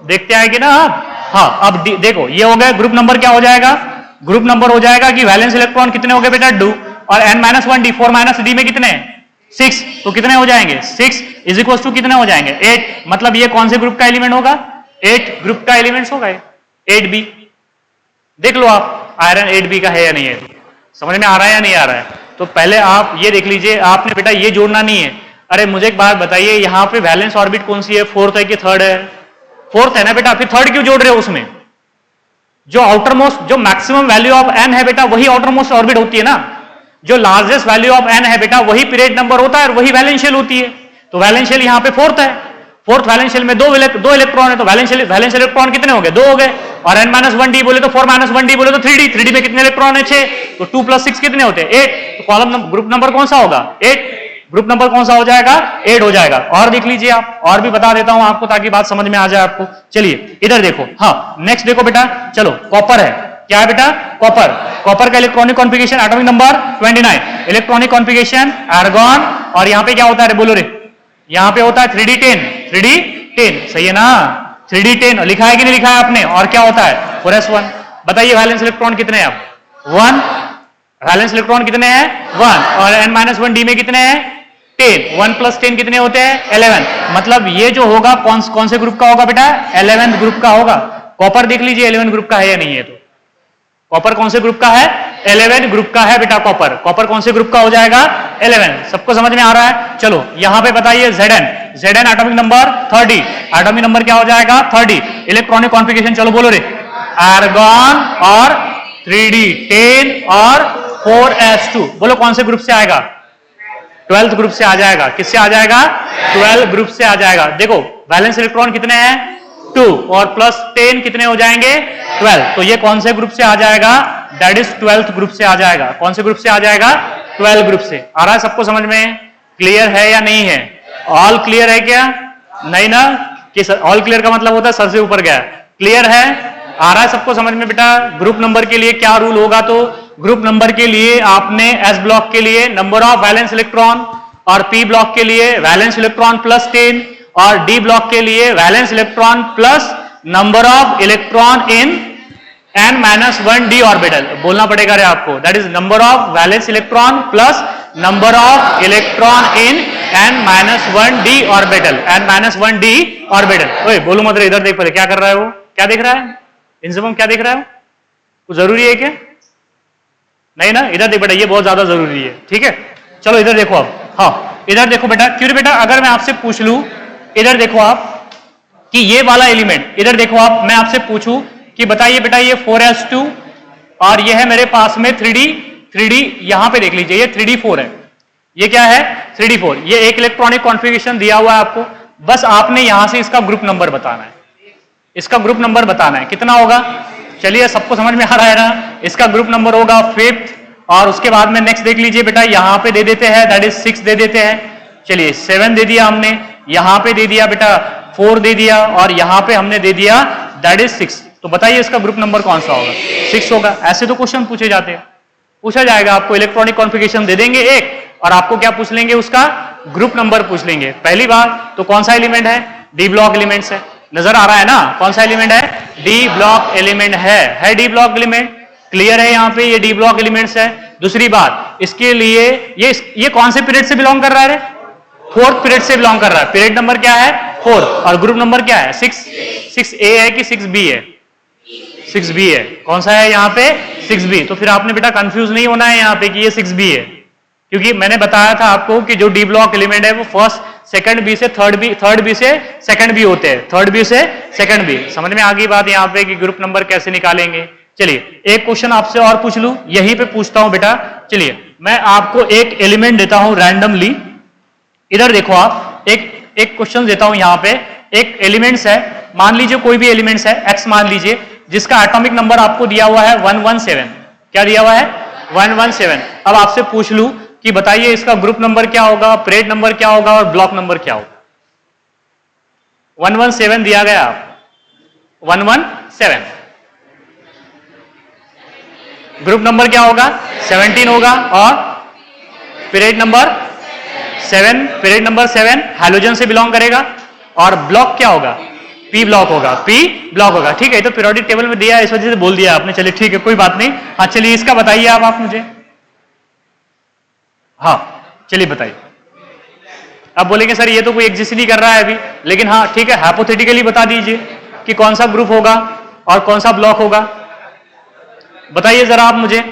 देखते आए कि ना आप? हाँ, अब देखो ये हो गया ग्रुप नंबर, क्या हो जाएगा? ग्रुप नंबर हो जाएगा कि वैलेंस इलेक्ट्रॉन कितने हो गए बेटा? 2। और n-1d, 4 - d में कितने? 6। तो कितने हो जाएंगे? 6 इज इक्वल टू कितने हो जाएंगे? 8। मतलब ये कौन से ग्रुप का एलिमेंट होगा? 8 ग्रुप का एलिमेंट्स होगा, 8b। देख लो आप आयरन 8b का है या नहीं है, समझ में आ रहा है या नहीं आ रहा है? तो पहले आप ये देख लीजिए, आपने बेटा ये जोड़ना नहीं है। अरे मुझे एक बात बताइए, यहाँ पे वैलेंस ऑर्बिट कौन सी है? फोर्थ है कि थर्ड है? फोर्थ है ना बेटा, फिर थर्ड क्यों जोड़ रहे हो? उसमें जो आउटर मोस्ट, जो मैक्सिमम वैल्यू ऑफ n है बेटा, वही आउटर मोस्ट ऑर्बिट होती है ना। जो लार्जेस्ट वैल्यू ऑफ n है बेटा, वही पीरियड नंबर होता है और वही वैलेंशियल होती है। तो वैलेंशियल यहाँ पे फोर्थ है, फोर्थ वैलेंशियल में दो इलेक्ट्रॉन है, तो वैलेंशियल इलेक्ट्रॉन कितने हो गए? 2 हो गए। और n-1d बोले तो 4 - 1d बोले तो 3d में कितने इलेक्ट्रॉन है? 6। तो 2 + 6 कितने होते हैं? 8। तो कॉलम ग्रुप नंबर कौन सा होगा? 8। ग्रुप नंबर कौन सा हो जाएगा? 8 हो जाएगा। और देख लीजिए आप, और भी बता देता हूं आपको ताकि बात समझ में आ जाए आपको। चलिए इधर देखो, हाँ नेक्स्ट देखो बेटा, चलो कॉपर है। क्या है बेटा? कॉपर। कॉपर का electronic configuration, atomic number 29। Electronic configuration argon, और यहां पे क्या होता है? बोलो रे, यहां पे होता है 3d10। 3d10 सही है ना? 3d10 लिखा है कि नहीं लिखा है आपने? और क्या होता है? 4s1। बताइए वैलेंस इलेक्ट्रॉन कितने हैं? अब 1। वैलेंस इलेक्ट्रॉन कितने हैं? 1। और n-1d में कितने हैं? 10। 1 + 10 कितने होते हैं? 11। मतलब ये जो होगा कौन से ग्रुप का होगा बेटा? 11th ग्रुप का होगा। कॉपर देख लीजिए 11th ग्रुप का है या नहीं है? तो कॉपर कौन से ग्रुप का है? 11 ग्रुप का है बेटा कॉपर। कॉपर कौन से ग्रुप का हो जाएगा? 11। सबको समझ में आ रहा है? चलो यहां पे बताइए Zn। Zn atomic number 30। Atomic number क्या हो जाएगा? 30। इलेक्ट्रॉनिक कॉन्फिगरेशन चलो बोलो रे, आर्गॉन और 3d10 और 4s2। बोलो कौन से ग्रुप से आएगा? 12th ग्रुप से आ जाएगा। किससे आ जाएगा? 12 ग्रुप से आ जाएगा। देखो वैलेंस इलेक्ट्रॉन कितने हैं? 2 और प्लस 10 कितने हो जाएंगे? 12। तो ये कौन से ग्रुप से आ जाएगा? दैट इज 12th ग्रुप से आ जाएगा। कौन से ग्रुप से आ जाएगा? 12 ग्रुप से। आ रहा है सबको समझ में? क्लियर है या नहीं है? ऑल क्लियर है क्या? नहीं ना? कि ऑल क्लियर का मतलब होता है सर से ऊपर गया। क्लियर है? आ रहा है सबको समझ में बेटा? ग्रुप नंबर के लिए क्या रूल होगा? तो ग्रुप नंबर के लिए आपने एस ब्लॉक के लिए नंबर ऑफ वैलेंस इलेक्ट्रॉन, और पी ब्लॉक के लिए वैलेंस इलेक्ट्रॉन प्लस 10, और डी ब्लॉक के लिए valence electron plus number of electron in n-1d orbital. बोलना पड़ेगा रे आपको, that is number of valence electron plus number of electron in n-1d orbital. n-1d orbital. ओए बोलो मत रे, इधर देख पहले क्या कर रहा है वो? क्या देख रहा है? इंजम क्या देख रहा है? कुछ जरूरी है क्या? नहीं ना? इधर देख बेटा, ये बहुत ज्यादा जरूरी है। ठीक है, चलो इधर देखो अब। हाँ इधर देखो बेटा, क्यों बेटा? अगर मैं आपसे पूछ लूं, इधर देखो आप, कि ये वाला एलिमेंट, इधर देखो आप, मैं आपसे पूछूं कि बताइए बेटा ये 4s2 और ये है मेरे पास में 3d, यहां पे देख लीजिए ये 3d4 है। ये क्या है? 3d4। ये एक इलेक्ट्रॉनिक कॉन्फ़िगरेशन दिया हुआ है आपको, बस आपने यहां से इसका ग्रुप नंबर बताना है। इसका ग्रुप नंबर बताना है, कितना होगा? चलिए सबको समझ में आ रहा है ना? इसका ग्रुप नंबर होगा 5th, और उसके बाद में नेक्स्ट देख लीजिए बेटा, यहां पे दे देते हैं दैट इज 6 दे देते हैं। चलिए 7 दे दिया हमने, यहां पे दे दिया बेटा 4 दे दिया, और यहां पे हमने दे दिया दैट इज 6। तो बताइए इसका ग्रुप नंबर कौन सा होगा? 6 होगा। ऐसे तो क्वेश्चन पूछे जाते हैं, पूछा जाएगा आपको इलेक्ट्रॉनिक कॉन्फ़िगरेशन दे देंगे एक, और आपको क्या पूछ लेंगे? उसका ग्रुप नंबर पूछ लेंगे। पहली बार तो कौन सा एलिमेंट है? डी ब्लॉक एलिमेंट्स है। नजर आ रहा है ना? कौन सा एलिमेंट है? डी ब्लॉक एलिमेंट है डी ब्लॉक एलिमेंट। क्लियर है? यहाँ पे ये डी ब्लॉक एलिमेंट्स है। दूसरी बात, इसके लिए ये कौन से पीरियड से बिलोंग कर रहा है? 4th पीरियड से बिलोंग कर रहा है। पीरियड नंबर क्या है? 4, और ग्रुप नंबर क्या है? 6a है कि 6b है? 6b है। कौन सा है यहाँ पे? 6b। तो फिर आपने बेटा कंफ्यूज नहीं होना है यहाँ पे कि ये 6b है, क्योंकि मैंने बताया था आपको कि जो डी ब्लॉक एलिमेंट है वो फर्स्ट सेकंड बी से थर्ड बी से सेकंड बी होते हैं, थर्ड बी से सेकंड बी। समझ में आ गई बात यहाँ पे कि ग्रुप नंबर कैसे निकालेंगे? चलिए एक क्वेश्चन आपसे और पूछ लूं, यहीं पे पूछता हूं बेटा। चलिए मैं आपको एक एलिमेंट देता हूं रैंडमली। इधर देखो आप, एक क्वेश्चन देता हूं यहाँ पे। एक एलिमेंट्स है, मान लीजिए कोई भी एलिमेंट्स है, एक्स मान लीजिए, जिसका एटॉमिक नंबर आपको दिया हुआ है 117। क्या दिया हुआ है? 117। अब आपसे पूछ लूं कि बताइए इसका ग्रुप नंबर क्या होगा, पीरियड नंबर क्या होगा, और ब्लॉक नंबर क्या होगा? 117 दिया गया, 117। ग्रुप नंबर क्या होगा? 17 होगा, और period number 7 period number 7 halogen से बिलोंग करेगा और ब्लॉक क्या होगा, पी ब्लॉक होगा, पी ब्लॉक होगा। ठीक है, तो पीरियोडिक टेबल में दिया, इस वजह से बोल दिया आपने। चलिए ठीक है, कोई बात नहीं। हाँ चलिए इसका बताइए आप मुझे। हाँ चलिए बताइए। अब बोलेंगे सर ये तो कोई एग्जिस्ट नहीं कर रहा है अभी, लेकिन हाँ ठीक है, हाइपोथेटिकली बता दीजिए कि कौन सा ग्रुप होगा और कौन सा ब्लॉक होगा। बताइए जरा आप मुझे,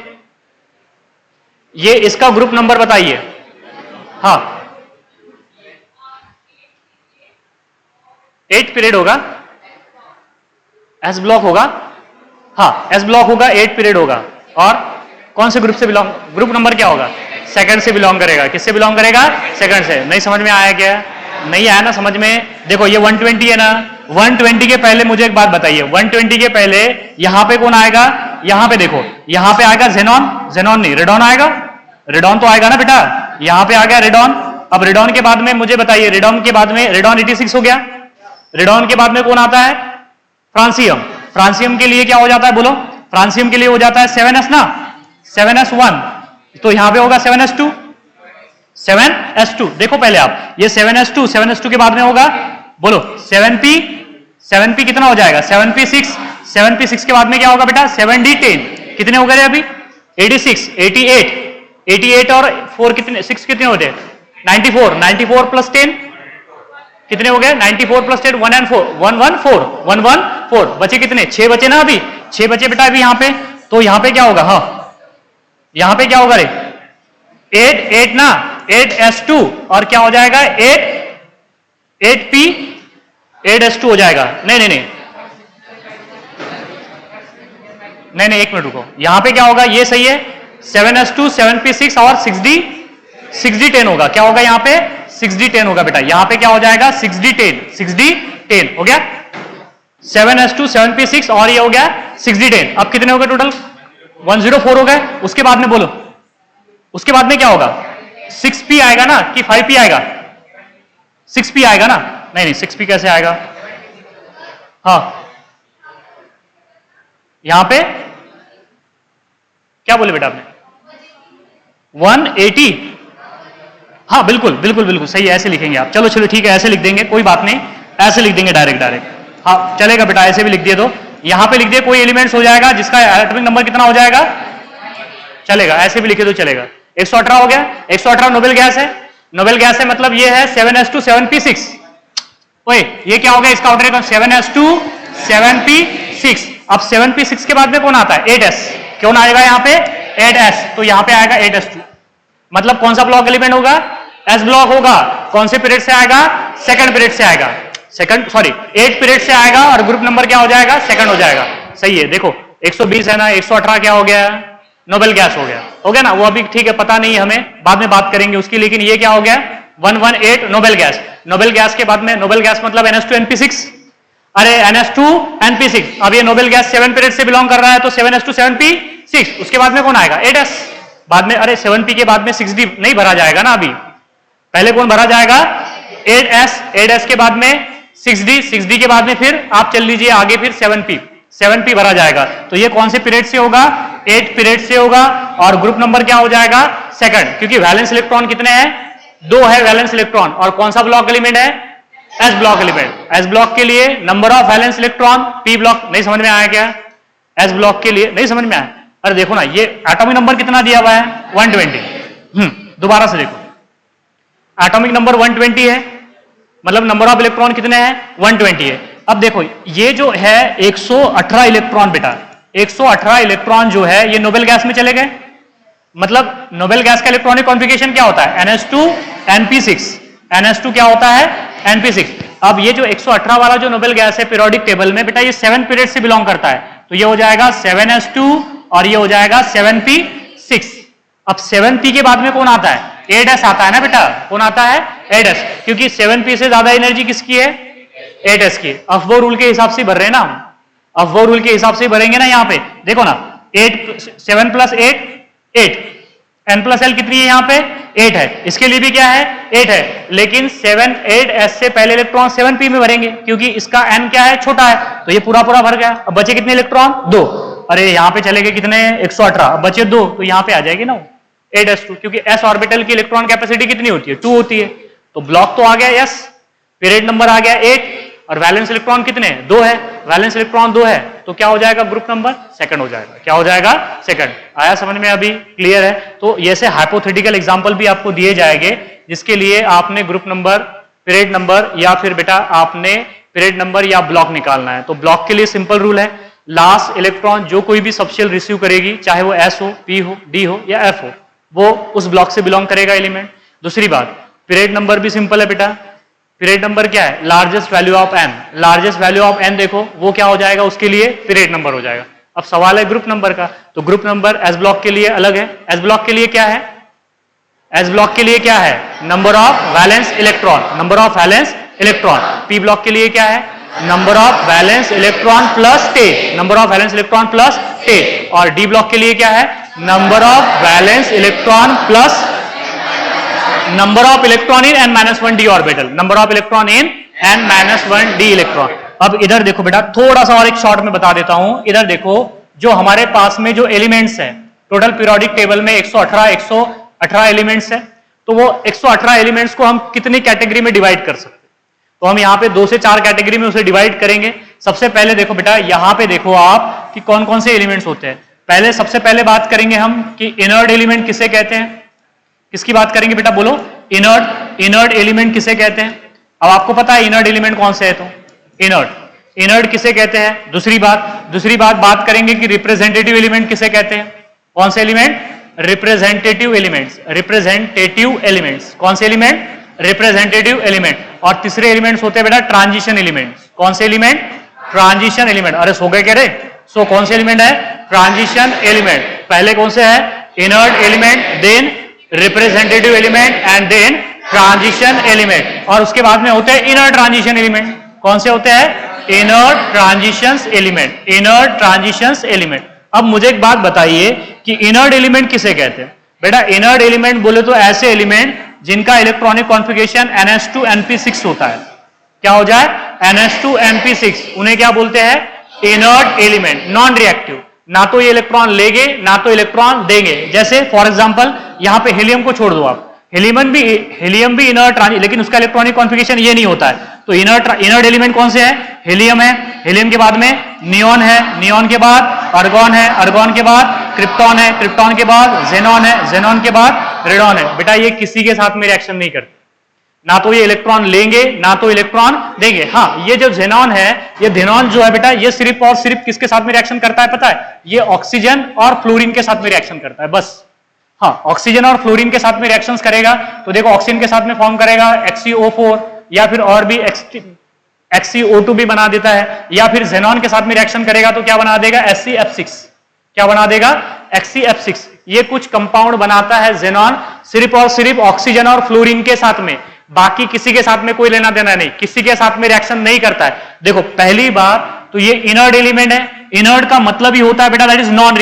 ये इसका ग्रुप नंबर बताइए। हाँ 8 पीरियड होगा, एस ब्लॉक होगा। हाँ एस ब्लॉक होगा, 8 पीरियड होगा। और कौन से ग्रुप से बिलोंग, ग्रुप नंबर क्या होगा, सेकंड से बिलोंग करेगा। किससे बिलोंग करेगा, सेकंड से। नहीं समझ में आया क्या, नहीं आया ना समझ में। देखो ये 120 है ना, 120 के पहले मुझे एक बात बताइए, 120 के पहले यहां पे कौन आएगा, यहां पे देखो, यहां पे आएगा जेनॉन, जेनॉन नहीं रेडॉन आएगा, रेडॉन तो आएगा ना बेटा, यहां पे आ गया रेडॉन। अब रेडॉन के बाद में मुझे बताइए, रेडॉन के बाद में, रेडॉन 86 हो गया, रेडॉन के बाद में कौन आता है, फ्रांसियम। फ्रांसियम के लिए क्या हो जाता है बोलो, फ्रांसियम के लिए हो जाता है 7s ना, 7s1, तो यहां पे होगा 7s2, 7s2। देखो पहले आप, ये 7s2, 7s2 के बाद में होगा बोलो 7p, 7p कितना हो जाएगा, 7p6, 7p6 के बाद में क्या होगा बेटा, 7d10, कितने हो गए अभी, 86, 88, 88 और 4 कितने, 6 कितने हो गए, 94, 94 प्लस 10 कितने हो गए, 94 प्लस 10 1 and 4, 114, 114, बचे कितने, 6 बचे ना अभी, 6 बचे बेटा अभी यहाँ पे। तो यहाँ पे क्या होगा, हाँ यहाँ पे क्या होगा रे, 8 ना, 8s2 और क्या हो जाएगा, 8p, 8s2 हो जाएगा। नहीं नहीं नहीं नहीं नहीं, एक मिनट रुको, यहां पे क्या होगा, ये सही है, 7s2, 7p6 और 6d10 होगा। क्या होगा यहाँ पे, 6d10 होगा बेटा। यहां पे क्या हो जाएगा, 6d10, 6d10 हो गया, 7s2, 7p6 और ये हो गया 6d10। अब कितने हो गए टोटल, 104 हो गए। उसके बाद में बोलो, उसके बाद में क्या होगा, 6p आएगा ना कि 5p आएगा, 6p आएगा ना, नहीं नहीं 6p कैसे आएगा, हाँ यहां पे क्या बोले बेटा आपने, 180, हाँ बिल्कुल बिल्कुल बिल्कुल सही है, ऐसे लिखेंगे आप। चलो चलो ठीक है, ऐसे लिख देंगे, कोई बात नहीं, ऐसे लिख देंगे डायरेक्ट। हाँ चलेगा बेटा, ऐसे भी लिख दिए तो यहां पे लिख दिए, कोई एलिमेंट्स हो जाएगा जिसका एटॉमिक नंबर कितना हो जाएगा, चलेगा, ऐसे भी लिखे तो चलेगा। 118 हो गया, 118 नोबेल गैस है, नोबेल गैस है मतलब ये है 7s2, 7p6। ओए ये क्या हो गया, इसका आउटर 7s2, 7p6। अब 7p6 के बाद में कौन आता है, 8s, कौन आएगा यहाँ पे, 8s, तो यहाँ पे आएगा 8s2, मतलब कौन सा ब्लॉक एलिमेंट होगा, s ब्लॉक होगा। कौन से पीरियड से आएगा, सेकंड पीरियड से आएगा, सेकंड सॉरी 8 पीरियड से आएगा और ग्रुप नंबर क्या हो जाएगा, सेकंड हो जाएगा। सही है, देखो 120 है ना, 118 क्या हो गया, नोबेल गैस हो गया ना, वो अभी ठीक है, पता नहीं हमें, बाद में बात करेंगे उसकी। लेकिन ये क्या हो गया, 118 नोबेल गैस। नोबेल गैस के बाद में, नोबेल गैस मतलब NS2 NP6, अरे NS2 NP6। अब ये नोबेल गैस 7 पीरियड से बिलोंग कर रहा है, तो 7s2 7p6। उसके बाद में कौन आएगा, 8s। बाद में अरे 7p के बाद में 6d नहीं भरा जाएगा ना, अभी पहले कौन भरा जाएगा, 8s, 8s के बाद में 6d, 6d के बाद में फिर आप चल लीजिए आगे, फिर 7p भरा जाएगा। तो ये कौन से पीरियड से होगा, 8 पीरियड से होगा और ग्रुप नंबर क्या हो जाएगा, सेकंड, क्योंकि वैलेंस इलेक्ट्रॉन कितने हैं, 2 है वैलेंस इलेक्ट्रॉन। और कौन सा ब्लॉक एलिमेंट है, S block element. S block के लिए number of valence electron, P block. नहीं समझ में आया क्या, एस ब्लॉक के लिए नहीं समझ में आया, अरे देखो ना, ये एटॉमिक नंबर कितना दिया हुआ है, 120। दोबारा से देखो, एटॉमिक नंबर 120 है, मतलब नंबर ऑफ इलेक्ट्रॉन कितने हैं, 120 है। अब देखो ये जो है 118 इलेक्ट्रॉन बेटा, 118 इलेक्ट्रॉन जो है ये नोबेल गैस में चले गए। मतलब नोबेल गैस का इलेक्ट्रॉनिक कॉन्फ़िगरेशन क्या होता है, NS2 NP6, NS2 क्या होता है, NP6। अब ये जो 118 वाला जो नोबेल गैस है पीरियोडिक टेबल में बेटा, ये 7 पीरियड से बिलोंग करता है, तो ये हो जाएगा 7s2 और ये हो जाएगा 7p6। अब 7p के बाद में कौन आता है, 8s आता है ना बेटा, कौन आता है, 8s, क्योंकि 7p से ज्यादा एनर्जी किसकी है, 8s की। अफबो रूल के हिसाब से भर रहे हैं ना हम, अफबो रूल के हिसाब से भरेंगे ना। यहाँ पे देखो ना, 7 + 8 8, n+l कितनी है यहाँ पे, 8 है, इसके लिए भी क्या है, 8 है, लेकिन 7 8s से पहले इलेक्ट्रॉन 7p में भरेंगे, क्योंकि इसका n क्या है, छोटा है, तो ये पूरा भर गया। अब बचे कितने इलेक्ट्रॉन, 2। अरे यहाँ पे चले गए कितने, 118, अब बचे 2, तो यहाँ पे आ जाएगी ना 8s2, क्योंकि s ऑर्बिटल की इलेक्ट्रॉन कैपेसिटी कितनी होती है? 2 होती है। तो ब्लॉक तो आ गया s, पीरियड नंबर आ गया 8, और वैलेंस इलेक्ट्रॉन कितने हैं? 2 है। वैलेंस इलेक्ट्रॉन 2 है, तो क्या हो जाएगा? ग्रुप नंबर सेकंड हो जाएगा। क्या हो जाएगा? सेकंड। आया समझ में? अभी क्लियर है? तो ये से हाइपोथेटिकल एग्जांपल भी आपको दिए जाएंगे, जिसके लिए आपने ग्रुप नंबर, पीरियड नंबर, या फिर बेटा आपने पीरियड नंबर या ब्लॉक निकालना है। तो ब्लॉक के लिए सिंपल रूल है, लास्ट इलेक्ट्रॉन जो कोई भी सबशेल रिसीव करेगी, चाहे वो s हो, p हो, d हो या f हो, वो उस ब्लॉक से बिलोंग करेगा एलिमेंट। दूसरी बात, पीरियड नंबर भी सिंपल है बेटा। पीरियड नंबर क्या है? Largest value of n। Largest value of n देखो, वो क्या हो जाएगा? उसके लिए पीरियड नंबर हो जाएगा। अब सवाल है ग्रुप नंबर का, तो ग्रुप नंबर s ब्लॉक के लिए अलग है। s ब्लॉक के लिए क्या है? s ब्लॉक के लिए क्या है? Number of valence electron, number of valence electron. p block के लिए क्या है? Number of valence electron plus state, number of valence electron plus state. और d ब्लॉक के लिए क्या है? Number of valence electron plus number of electron in n-1d orbital, number of electron in n-1d electron. अब इधर देखो बेटा, थोड़ा सा और एक शॉर्ट में बता देता हूं। इधर देखो, जो हमारे पास में जो एलिमेंट्स हैं, टोटल पीरियोडिक टेबल में 118 एलिमेंट्स हैं। तो वो 118 एलिमेंट्स को हम कितनी कैटेगरी में डिवाइड कर सकते हैं? तो हम यहाँ पे 2 से 4 कैटेगरी में उसे डिवाइड करेंगे। सबसे पहले देखो बेटा, यहाँ पे देखो आप कि कौन कौन से एलिमेंट्स होते हैं। सबसे पहले बात करेंगे हम कि इनर्ट एलिमेंट किसे कहते हैं। किसकी बात करेंगे बेटा? बोलो, इनर्ट एलिमेंट किसे कहते हैं? अब आपको पता है इनर्ट एलिमेंट कौन से है, तो इनर्ट किसे कहते हैं। दूसरी बात करेंगे कि रिप्रेजेंटेटिव एलिमेंट किसे कहते हैं। कौन से एलिमेंट? Representative elements. कौन से एलिमेंट? Representative element. और तीसरे एलिमेंट्स होते हैं बेटा ट्रांजिशन एलिमेंट्स। कौन से एलिमेंट? Transition element. अरे सो गए कह रहे? सो कौन से एलिमेंट है? Transition element. पहले कौन से है? Inert element, then representative element and then transition element. और उसके बाद में होते हैं इनर ट्रांजिशन एलिमेंट। कौन से होते हैं? Inner transitions element. अब मुझे एक बात बताइए कि इनर्ट एलिमेंट किसे कहते हैं? बेटा इनर्ट एलिमेंट बोले तो ऐसे एलिमेंट जिनका इलेक्ट्रॉनिक कॉन्फ़िगरेशन NH2NP6 होता है। क्या हो जाए? NH2NP6। उन्हें क्या बोलते हैं? Inert element, non reactive. ना तो ये इलेक्ट्रॉन लेंगे ना तो इलेक्ट्रॉन देंगे। जैसे फॉर एग्जांपल यहां पे हीलियम को छोड़ दो आप, हीलियम भी इनर्ट, लेकिन उसका इलेक्ट्रॉनिक कॉन्फ़िगरेशन ये नहीं होता है। तो इनर्ट एलिमेंट कौन से है? हीलियम है, हीलियम के बाद में नियॉन है, नियॉन के बाद आर्गॉन है, आर्गॉन के बाद क्रिप्टॉन है, क्रिप्टॉन के बाद ज़ेनॉन है, ज़ेनॉन के बाद रेडॉन है। बेटा ये किसी के साथ में रिएक्शन नहीं करते, ना तो ये इलेक्ट्रॉन लेंगे ना तो इलेक्ट्रॉन देंगे। हाँ, ये जो ज़ेनॉन है, ये ज़ेनॉन जो है बेटा, ये सिर्फ और सिर्फ किसके साथ में रिएक्शन करता है पता है? ये ऑक्सीजन और फ्लोरीन के साथ में रिएक्शन करता है, बस। हाँ, ऑक्सीजन और फ्लोरीन के साथ में रिएक्शंस करेगा। तो देखो ऑक्सीजन के साथ में फॉर्म करेगा HCO4, या फिर और भी HCO2 भी बना देता है, या फिर ज़ेनॉन के साथ में रिएक्शन करेगा तो क्या बना देगा? HCF6। क्या बना देगा? HCF6। ये कुछ कंपाउंड बनाता है ज़ेनॉन, सिर्फ और सिर्फ ऑक्सीजन और फ्लोरीन के साथ में, बाकी किसी के साथ में कोई लेना देना नहीं, किसी के साथ में रिएक्शन नहीं करता है। देखो पहली बात तो ये इनर्ट एलिमेंट है। इनर्ट का मतलब ही होता है बेटा दैट इज नॉन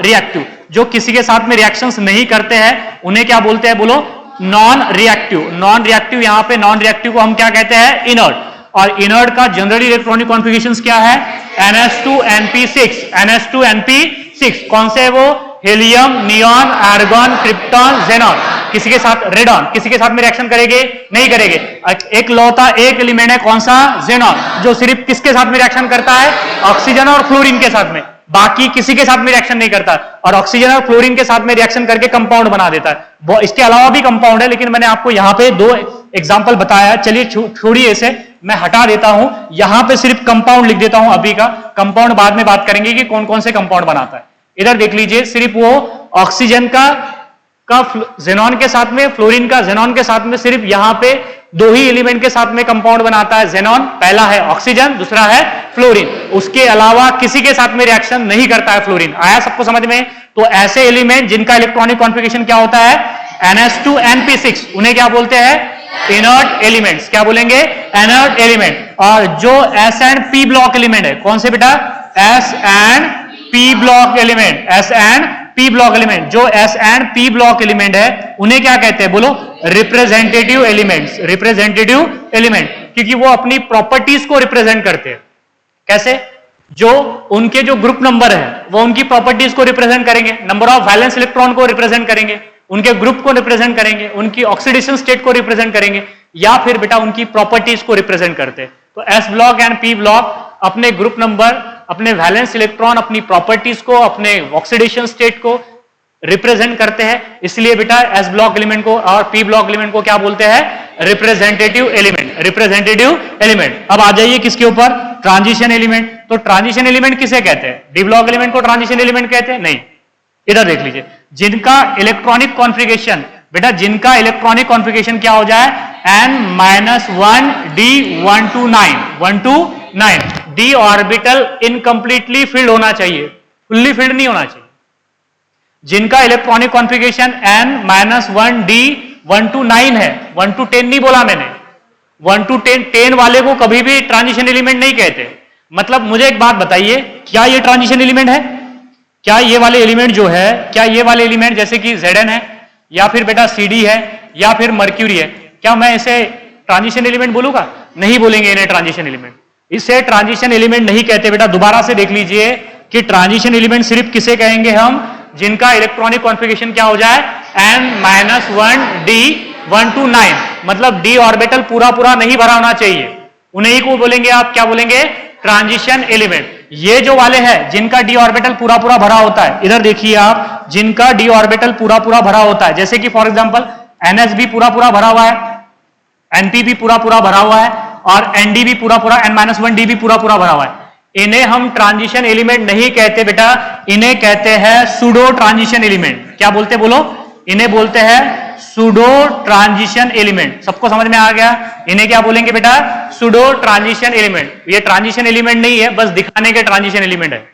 रिएक्टिव। जो किसी के साथ में रिएक्शंस नहीं करते हैं उन्हें क्या बोलते हैं? बोलो, नॉन रिएक्टिव। यहां पे नॉन रिएक्टिव को हम क्या कहते हैं? इनर्ट। और इनर्ट का जनरली इलेक्ट्रॉनिक कॉन्फ़िगरेशंस क्या है? NH2NP6। कौन से है वो? Helium, neon, argon, krypton, xenon. किसी के साथ रेडॉन, किसी के साथ में रिएक्शन करेंगे? नहीं करेंगे। एक लौता एक एलिमेंट है, कौन सा? ज़ेनॉन, जो सिर्फ किसके साथ में रिएक्शन करता है? ऑक्सीजन और फ्लोरीन के साथ में, बाकी किसी के साथ में रिएक्शन नहीं करता। और ऑक्सीजन और फ्लोरीन के साथ में रिएक्शन करके कंपाउंड बना देता है। वो इसके अलावा भी कंपाउंड है, लेकिन मैंने आपको यहाँ पे 2 एग्जाम्पल बताया। चलिए छोड़िए इसे, मैं हटा देता हूं। यहां पे सिर्फ कंपाउंड लिख देता हूं अभी का, कंपाउंड बाद में बात करेंगे कि कौन कौन से कंपाउंड बनाता है। इधर देख लीजिए, सिर्फ वो ऑक्सीजन का ज़ेनॉन के साथ में, फ्लोरीन का ज़ेनॉन के साथ में, सिर्फ यहां पे 2 ही एलिमेंट के साथ में कंपाउंड बनाता है ज़ेनॉन। पहला है ऑक्सीजन, दूसरा है फ्लोरीन। उसके अलावा किसी के साथ में रिएक्शन नहीं करता है फ्लोरीन। आया सबको समझ में? तो ऐसे एलिमेंट जिनका इलेक्ट्रॉनिक कॉन्फ़िगरेशन क्या होता है? NH2NP6, उन्हें क्या बोलते हैं? Inert elements. क्या बोलेंगे? Inert element. और जो S and P block element है, कौन से बेटा? S and P block element. जो S and P block element है उन्हें क्या कहते हैं? बोलो, रिप्रेजेंटेटिव एलिमेंट, क्योंकि वो अपनी प्रॉपर्टीज को रिप्रेजेंट करते हैं। कैसे? जो उनके जो ग्रुप नंबर है वो उनकी प्रॉपर्टीज को रिप्रेजेंट करेंगे, नंबर ऑफ वैलेंस इलेक्ट्रॉन को रिप्रेजेंट करेंगे, उनके ग्रुप को रिप्रेजेंट करेंगे, उनकी ऑक्सीडेशन स्टेट को रिप्रेजेंट करेंगे, या फिर बेटा उनकी प्रॉपर्टीज को रिप्रेजेंट करते हैं। तो S block and P block अपने ग्रुप नंबर, अपने वैलेंस इलेक्ट्रॉन, अपनी प्रॉपर्टीज को, अपने ऑक्सीडेशन स्टेट को रिप्रेजेंट करते हैं। इसलिए बेटा एस ब्लॉक एलिमेंट को और पी ब्लॉक एलिमेंट को क्या बोलते हैं? Representative element, representative element. अब आ जाइए किसके ऊपर? Transition element. तो ट्रांजिशन एलिमेंट किसे कहते हैं? डी ब्लॉक एलिमेंट को ट्रांजिशन एलिमेंट कहते हैं? नहीं। इधर देख लीजिए, जिनका इलेक्ट्रॉनिक कॉन्फ़िगरेशन, बेटा जिनका इलेक्ट्रॉनिक कॉन्फ़िगरेशन क्या हो जाए? n-1d129 D orbital incompletely field होना चाहिए, फुल्ली फिल्ड नहीं होना चाहिए। जिनका इलेक्ट्रॉनिक कॉन्फ़िगरेशन n-1d129 है, 1 to 10 नहीं बोला मैंने, 1 to 10 वाले को कभी भी ट्रांजिशन एलिमेंट नहीं कहते। मतलब मुझे एक बात बताइए, क्या ये ट्रांजिशन एलिमेंट है? क्या ये वाले एलिमेंट जो है, क्या ये वाले एलिमेंट जैसे कि Zn है, या फिर बेटा Cd है, या फिर मर्क्यूरी है, क्या मैं इसे ट्रांजिशन एलिमेंट बोलूंगा? नहीं बोलेंगे इन्हें ट्रांजिशन एलिमेंट। इसे ट्रांजिशन एलिमेंट नहीं कहते। बेटा दोबारा से देख लीजिए कि ट्रांजिशन एलिमेंट सिर्फ किसे कहेंगे हम? जिनका इलेक्ट्रॉनिक कॉन्फ़िगरेशन क्या हो जाए? n-1d129, मतलब डी ऑर्बिटल पूरा पूरा नहीं भरा होना चाहिए, उन्हीं को बोलेंगे आप क्या बोलेंगे? Transition element. ये जो वाले हैं जिनका डी ऑर्बिटल पूरा पूरा भरा होता है, इधर देखिए आप, जिनका डी ऑर्बिटल पूरा पूरा भरा होता है, जैसे कि फॉर एग्जांपल ns भी पूरा पूरा भरा हुआ है, np भी पूरा पूरा भरा हुआ है, और nd भी पूरा पूरा, n-1d भी पूरा पूरा भरा हुआ है, इन्हें हम ट्रांजिशन एलिमेंट नहीं कहते बेटा, इन्हें कहते हैं सूडो ट्रांजिशन एलिमेंट। क्या बोलते बोलो? इन्हें बोलते हैं सूडो ट्रांजिशन एलिमेंट। सबको समझ में आ गया? इन्हें क्या बोलेंगे बेटा? Pseudo transition element. ये ट्रांजिशन एलिमेंट नहीं है, बस दिखाने के ट्रांजिशन एलिमेंट है,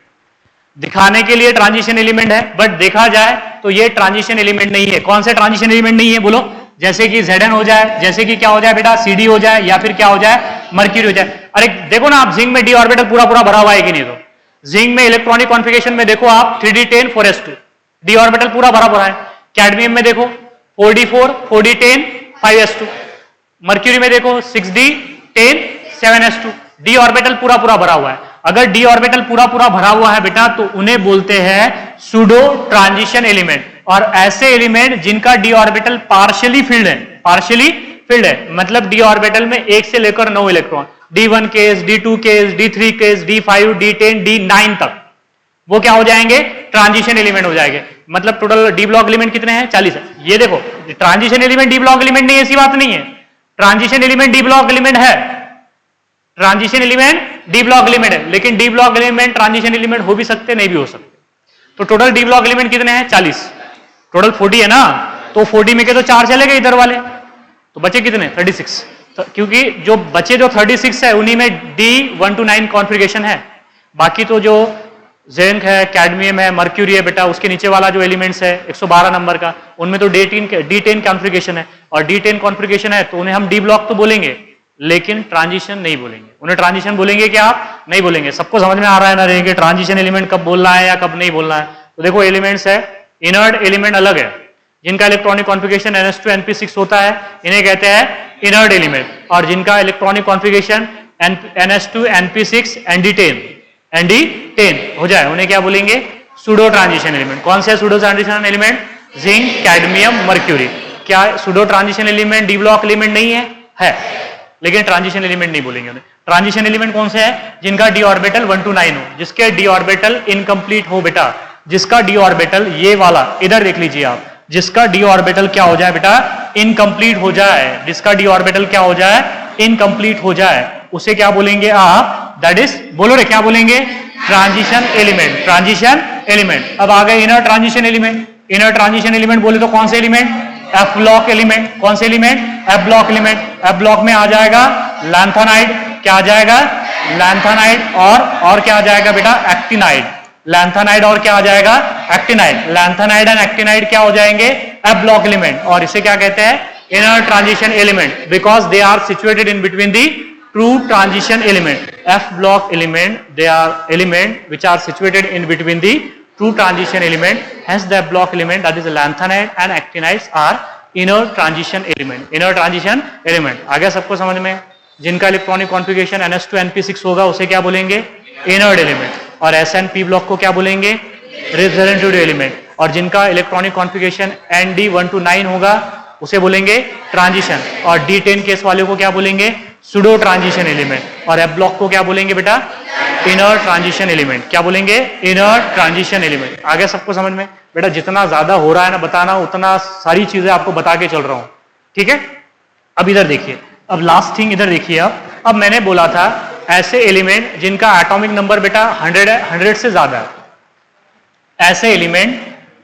दिखाने के लिए ट्रांजिशन एलिमेंट है, बट देखा जाए तो ये ट्रांजिशन एलिमेंट नहीं है। कौन से ट्रांजिशन एलिमेंट नहीं है बोलो? जैसे कि Zn हो जाए, जैसे कि क्या हो जाए बेटा? Cd हो जाए, या फिर क्या हो जाए? मर्क्यूरी हो जाए। अरे देखो ना आप, जिंक में डी ऑर्बिटल पूरा पूरा भरा हुआ है कि नहीं? तो जिंक में इलेक्ट्रॉनिक कॉन्फ़िगरेशन में देखो आप 3d10 4s2 डी ऑर्बिटल पूरा भरा भरा है। कैडमियम में देखो 4d4 4d10 5s2, मर्क्यूरी में देखो 6d10 7s2, डी ऑर्बिटल पूरा पूरा भरा हुआ है। अगर डी ऑर्बिटल पूरा पूरा भरा हुआ है बेटा, तो उन्हें बोलते हैं सूडो ट्रांजिशन एलिमेंट। और ऐसे एलिमेंट जिनका डी ऑर्बिटल पार्शियली फिल्ड है, पार्शियली फिल्ड है, मतलब डी ऑर्बिटल में 1 से लेकर 9 electron, d1 case, d2 case, d3 case, d5, d10, d9 तक, वो क्या हो जाएंगे? ट्रांजिशन एलिमेंट हो जाएंगे। मतलब टोटल डी ब्लॉक एलिमेंट कितने हैं? 40 है। ये देखो, transition element D block element नहीं, ऐसी बात नहीं है। Transition element D block element है, transition element D block element है, लेकिन D block element transition element हो भी सकते, नहीं भी हो सकते। तो टोटल डी ब्लॉक एलिमेंट कितने हैं? 40। टोटल 40 है ना, तो 40 में के तो 4 चले गए इधर वाले, तो बचे कितने? 36। तो क्योंकि जो बचे जो 36 है उन्हीं में D1 to 9 कॉन्फ़िगरेशन है, बाकी तो जो जिंक है, कैडमियम है, मर्क्यूरी है बेटा, उसके नीचे वाला जो एलिमेंट्स है 112 नंबर का, उनमें तो D10 कॉन्फ़िगरेशन है, और D10 कॉन्फ़िगरेशन है तो उन्हें हम डी ब्लॉक तो बोलेंगे, लेकिन ट्रांजिशन नहीं बोलेंगे। उन्हें ट्रांजिशन बोलेंगे क्या आप? नहीं बोलेंगे। सबको समझ में आ रहा है ना रे कि ट्रांजिशन एलिमेंट कब बोलना है या कब नहीं बोलना है? तो देखो एलिमेंट्स है, इनर्ट एलिमेंट अलग है, जिनका इलेक्ट्रॉनिक कॉन्फ़िगरेशन ns2 np6 होता है, इन्हें कहते हैं इनर्ट एलिमेंट। और जिनका electronic configuration ns2 np6 nd10 हो जाए, उन्हें क्या बोलेंगे? Pseudo transition element. कौन से pseudo transition element? Zinc, cadmium, mercury. क्या pseudo transition element D block element नहीं है? है, लेकिन ट्रांजिशन एलिमेंट नहीं बोलेंगे उन्हें। ट्रांजिशन एलिमेंट कौन से है? जिनका डी ऑर्बिटल 1 to 9 हो, जिसके डी ऑर्बिटल इनकम्प्लीट हो बेटा, जिसका डी ऑर्बिटल ये वाला, इधर देख लीजिए आप, जिसका डी ऑर्बिटल क्या हो जाए बेटा? इनकम्प्लीट हो जाए। जिसका डी ऑर्बिटल क्या हो जाए? इनकम्प्लीट हो जाए, उसे क्या बोलेंगे आप? दैट इज, बोलो रे, क्या बोलेंगे? Transition element. Transition element. अब आ गए inner transition element. Inner transition element बोले तो कौन से एलिमेंट? F block element. कौन से element? F block element. F block में आ जाएगा लैंथेनाइड। क्या आ जाएगा? लैंथेनाइड। और क्या आ जाएगा बेटा? एक्टिनाइड। लैंथेनाइड और क्या आ जाएगा? एक्टिनाइड। लैंथेनाइड एंड एक्टिनाइड क्या हो जाएंगे? F block element. और इसे क्या कहते हैं? Inner transition element, because they are situated in between the true transition element. F block element, they are element which are situated in between the true transition element. Hence the F block element, that is lanthanide and actinides, are inner transition element. Inner transition element. आ गया सबको समझ में? जिनका electronic configuration ns2 np6 होगा उसे क्या बोलेंगे? Inert element, और एस एंड पी ब्लॉक को क्या बोलेंगे? रिप्रेजेंटेटिव एलिमेंट, और जिनका इलेक्ट्रॉनिक कॉन्फ़िगरेशन ND1 to 9 होगा उसे बोलेंगे ट्रांजिशन, और D10 केस वाले को क्या बोलेंगे? सुडो ट्रांजिशन एलिमेंट, और एफ ब्लॉक को क्या बोलेंगे बेटा? Inner transition element. क्या बोलेंगे? Inner transition element. आगे सबको समझ में? बेटा जितना ज्यादा हो रहा है ना बताना, उतना सारी चीजें आपको बता के चल रहा हूं, ठीक है? अब इधर देखिए, अब लास्ट थिंग इधर देखिए। अब मैंने बोला था ऐसे एलिमेंट जिनका एटॉमिक नंबर बेटा 100 से ज्यादा है, ऐसे एलिमेंट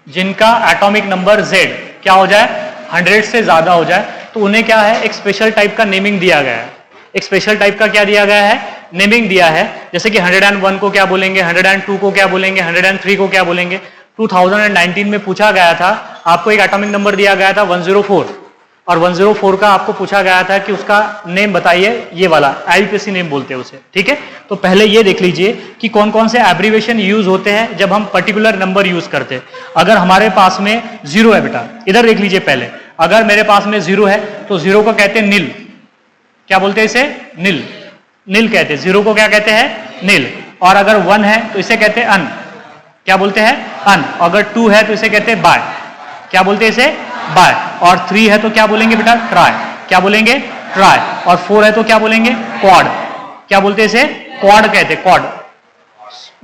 जिनका एटॉमिक नंबर Z क्या हो जाए? 100 से ज्यादा हो जाए, तो उन्हें क्या है? एक स्पेशल टाइप का नेमिंग दिया गया है। एक स्पेशल टाइप का क्या दिया गया है? नेमिंग दिया है। जैसे कि 101 को क्या बोलेंगे, 102 को क्या बोलेंगे, 103 को क्या बोलेंगे। 2019 में पूछा गया था, आपको एक एटॉमिक नंबर दिया गया था 104, और 104 का आपको पूछा गया था कि उसका नेम बताइए, ये वाला IUPAC नेम बोलते हैं उसे, ठीक है? तो पहले ये देख लीजिए कि कौन कौन से एब्रीवेशन यूज होते हैं जब हम पर्टिकुलर नंबर यूज करते हैं। अगर हमारे पास में 0 है बेटा, इधर देख लीजिए पहले, अगर मेरे पास में 0 है तो 0 को कहते हैं नील। क्या बोलते हैं इसे? नील। नील कहते हैं। 0 को क्या कहते हैं? नील। और अगर 1 है तो इसे कहते हैं अन। क्या बोलते हैं? अन। अगर 2 है तो इसे कहते हैं बाय। क्या बोलते हैं इसे? बाय। और 3 है तो क्या बोलेंगे बेटा? ट्राई। क्या बोलेंगे? ट्राई। और 4 है तो क्या बोलेंगे? क्वाड। क्या बोलते हैं इसे? क्वाड कहते हैं, quad.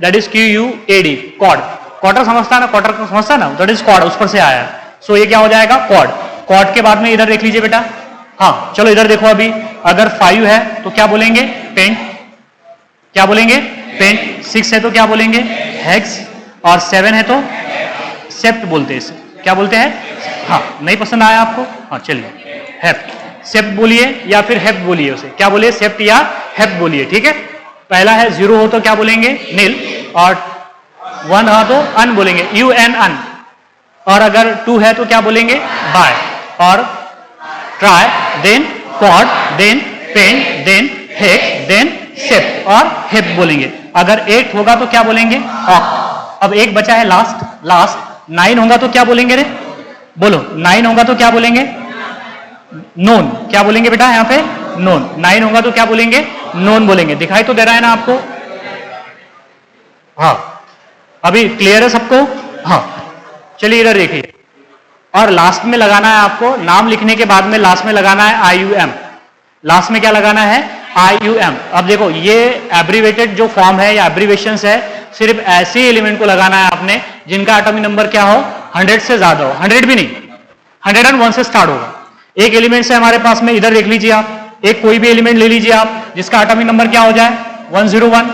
That is QUAD, quad. Quarter समझता है ना? क्वार्टर को समझता है ना? दैट इज क्वाड, उस पर से आया है। सो ये क्या हो जाएगा? क्वाड। क्वाड के बाद में इधर देख लीजिए बेटा, हाँ चलो इधर देखो। अभी अगर 5 है तो क्या बोलेंगे? पेंट। क्या बोलेंगे? पेंट। 6 है तो क्या बोलेंगे? हेक्स। और 7 है तो सेप्ट बोलते हैं इसे। क्या बोलते हैं? हाँ, नहीं पसंद आया आपको? हाँ चलिए, हेप्ट। सेप्ट बोलिए या फिर हेप्ट बोलिए उसे। क्या बोलिए? सेप्ट या हेप्ट बोलिए, ठीक है? पहला है 0 हो तो क्या बोलेंगे? नील। और 1 हो तो अन बोलेंगे, UN, अन। और अगर 2 है तो क्या बोलेंगे? बाय। और tri, then quad, then pent, then hex, then sept और हेप बोलेंगे। अगर 8 होगा तो क्या बोलेंगे? ऑक्ट। अब एक बचा है लास्ट 9 होगा तो क्या बोलेंगे रे? बोलो, 9 होगा तो क्या बोलेंगे? नोन। क्या बोलेंगे बेटा यहाँ पे? नोन। 9 होगा तो क्या बोलेंगे? नोन बोलेंगे। दिखाई तो दे रहा है ना आपको? हाँ, अभी क्लियर है सबको? हाँ, चलिए इधर देखिए। और लास्ट में लगाना है आपको, नाम लिखने के बाद में लास्ट में लगाना है IUM। लास्ट में क्या लगाना है? IUM। अब देखो, ये एब्रीवेटेड जो फॉर्म है या एब्रीवेशंस है, सिर्फ ऐसे एलिमेंट को लगाना है आपने जिनका एटॉमिक नंबर क्या हो? 100 से ज्यादा हो। 100 भी नहीं, 101 से स्टार्ट होगा। एक एलिमेंट से हमारे पास में, इधर देख लीजिए आप, एक कोई भी एलिमेंट ले लीजिए आप जिसका एटॉमिक नंबर क्या हो जाए? 101।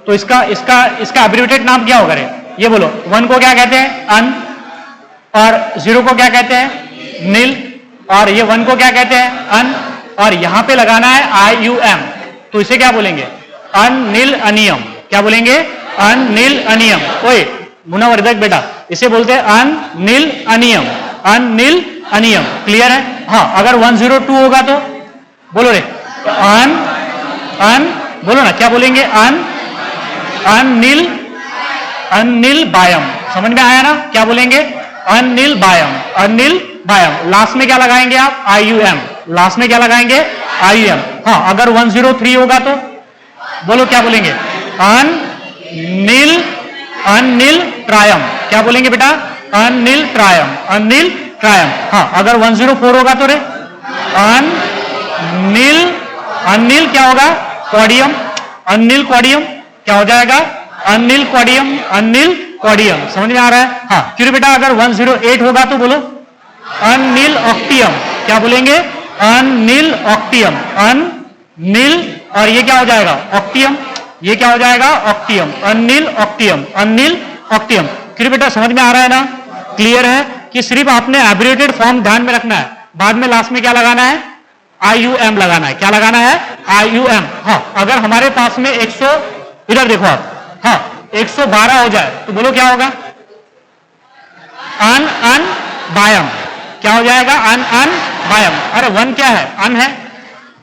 तो इसका एब्रीवेटेड नाम क्या होगा रे? ये बोलो। 1 को क्या कहते हैं? अन। और 0 को क्या कहते हैं? नील। और ये 1 को क्या कहते हैं? अन। और यहां पे लगाना है IUM, तो इसे क्या बोलेंगे? अनिल अनियम। क्या बोलेंगे? अनिल अनियम। ओए मुनावर देख बेटा, इसे बोलते हैं अनिल अनियम। अनिल अनियम। क्लियर है? हाँ, अगर 102 होगा तो बोलो रे, अन बोलो ना, क्या बोलेंगे? अनिल बायम। समझ में आया ना? क्या बोलेंगे? अनिल बायम। अनिल बायम। लास्ट में क्या लगाएंगे आप? IUM। लास्ट में क्या लगाएंगे? IUM। हाँ, अगर 103 होगा तो बोलो, क्या बोलेंगे? अनिल ट्रायम। क्या बोलेंगे बेटा? अनिल ट्रायम। अनिल ट्रायम। हाँ, अगर 104 होगा तो रे, अनिल क्या होगा? क्वाडियम। अनिल क्वाडियम। क्या हो जाएगा? अनिल क्वाडियम। अनिल क्वाडियम। समझ में आ रहा है? हाँ, क्यों बेटा? अगर 108 होगा तो बोलो, अनिल ऑक्टियम। क्या बोलेंगे? अनिल ऑक्टियम। अनिल, और ये क्या हो जाएगा? ऑक्टियम। ये क्या हो जाएगा? ऑक्टियम। अनिल ऑक्टियम। अनिल ऑक्टियम। क्यों बेटा? समझ में आ रहा है ना? क्लियर है कि सिर्फ आपने एब्रिएटेड फॉर्म ध्यान में रखना है, बाद में लास्ट में क्या लगाना है? IUM लगाना है। क्या लगाना है? IUM। हाँ, अगर हमारे पास में 100, इधर देखो आप, हाँ 112 हो जाए तो बोलो क्या होगा? अन बायम। क्या हो जाएगा? अन बायम। अरे 1 क्या है? अन है।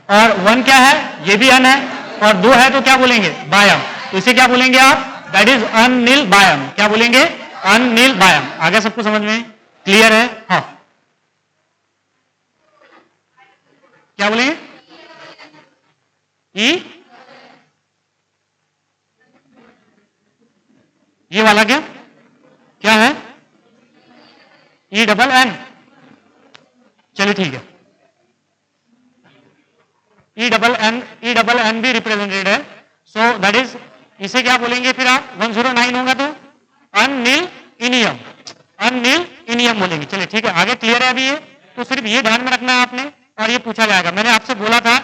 और 1 क्या है? ये भी अन है। और 2 है तो क्या बोलेंगे? बायम। तो इसे क्या बोलेंगे आप? That is Anil बायम। क्या बोलेंगे? अनिल बायम। आगे सबको समझ में क्लियर है? हाँ, क्या बोलेंगे? ये वाला क्या है? ई डबल एन, चलिए ठीक है, ई डबल एन भी रिप्रेजेंटेड है। सो दैट इज, इसे क्या बोलेंगे फिर आप? 109 होगा तो अनिल इनियम बोलेंगे। चलिए ठीक है, आगे क्लियर है अभी ये? तो सिर्फ ये ध्यान में रखना है आपने, और ये पूछा जाएगा। मैंने आपसे बोला था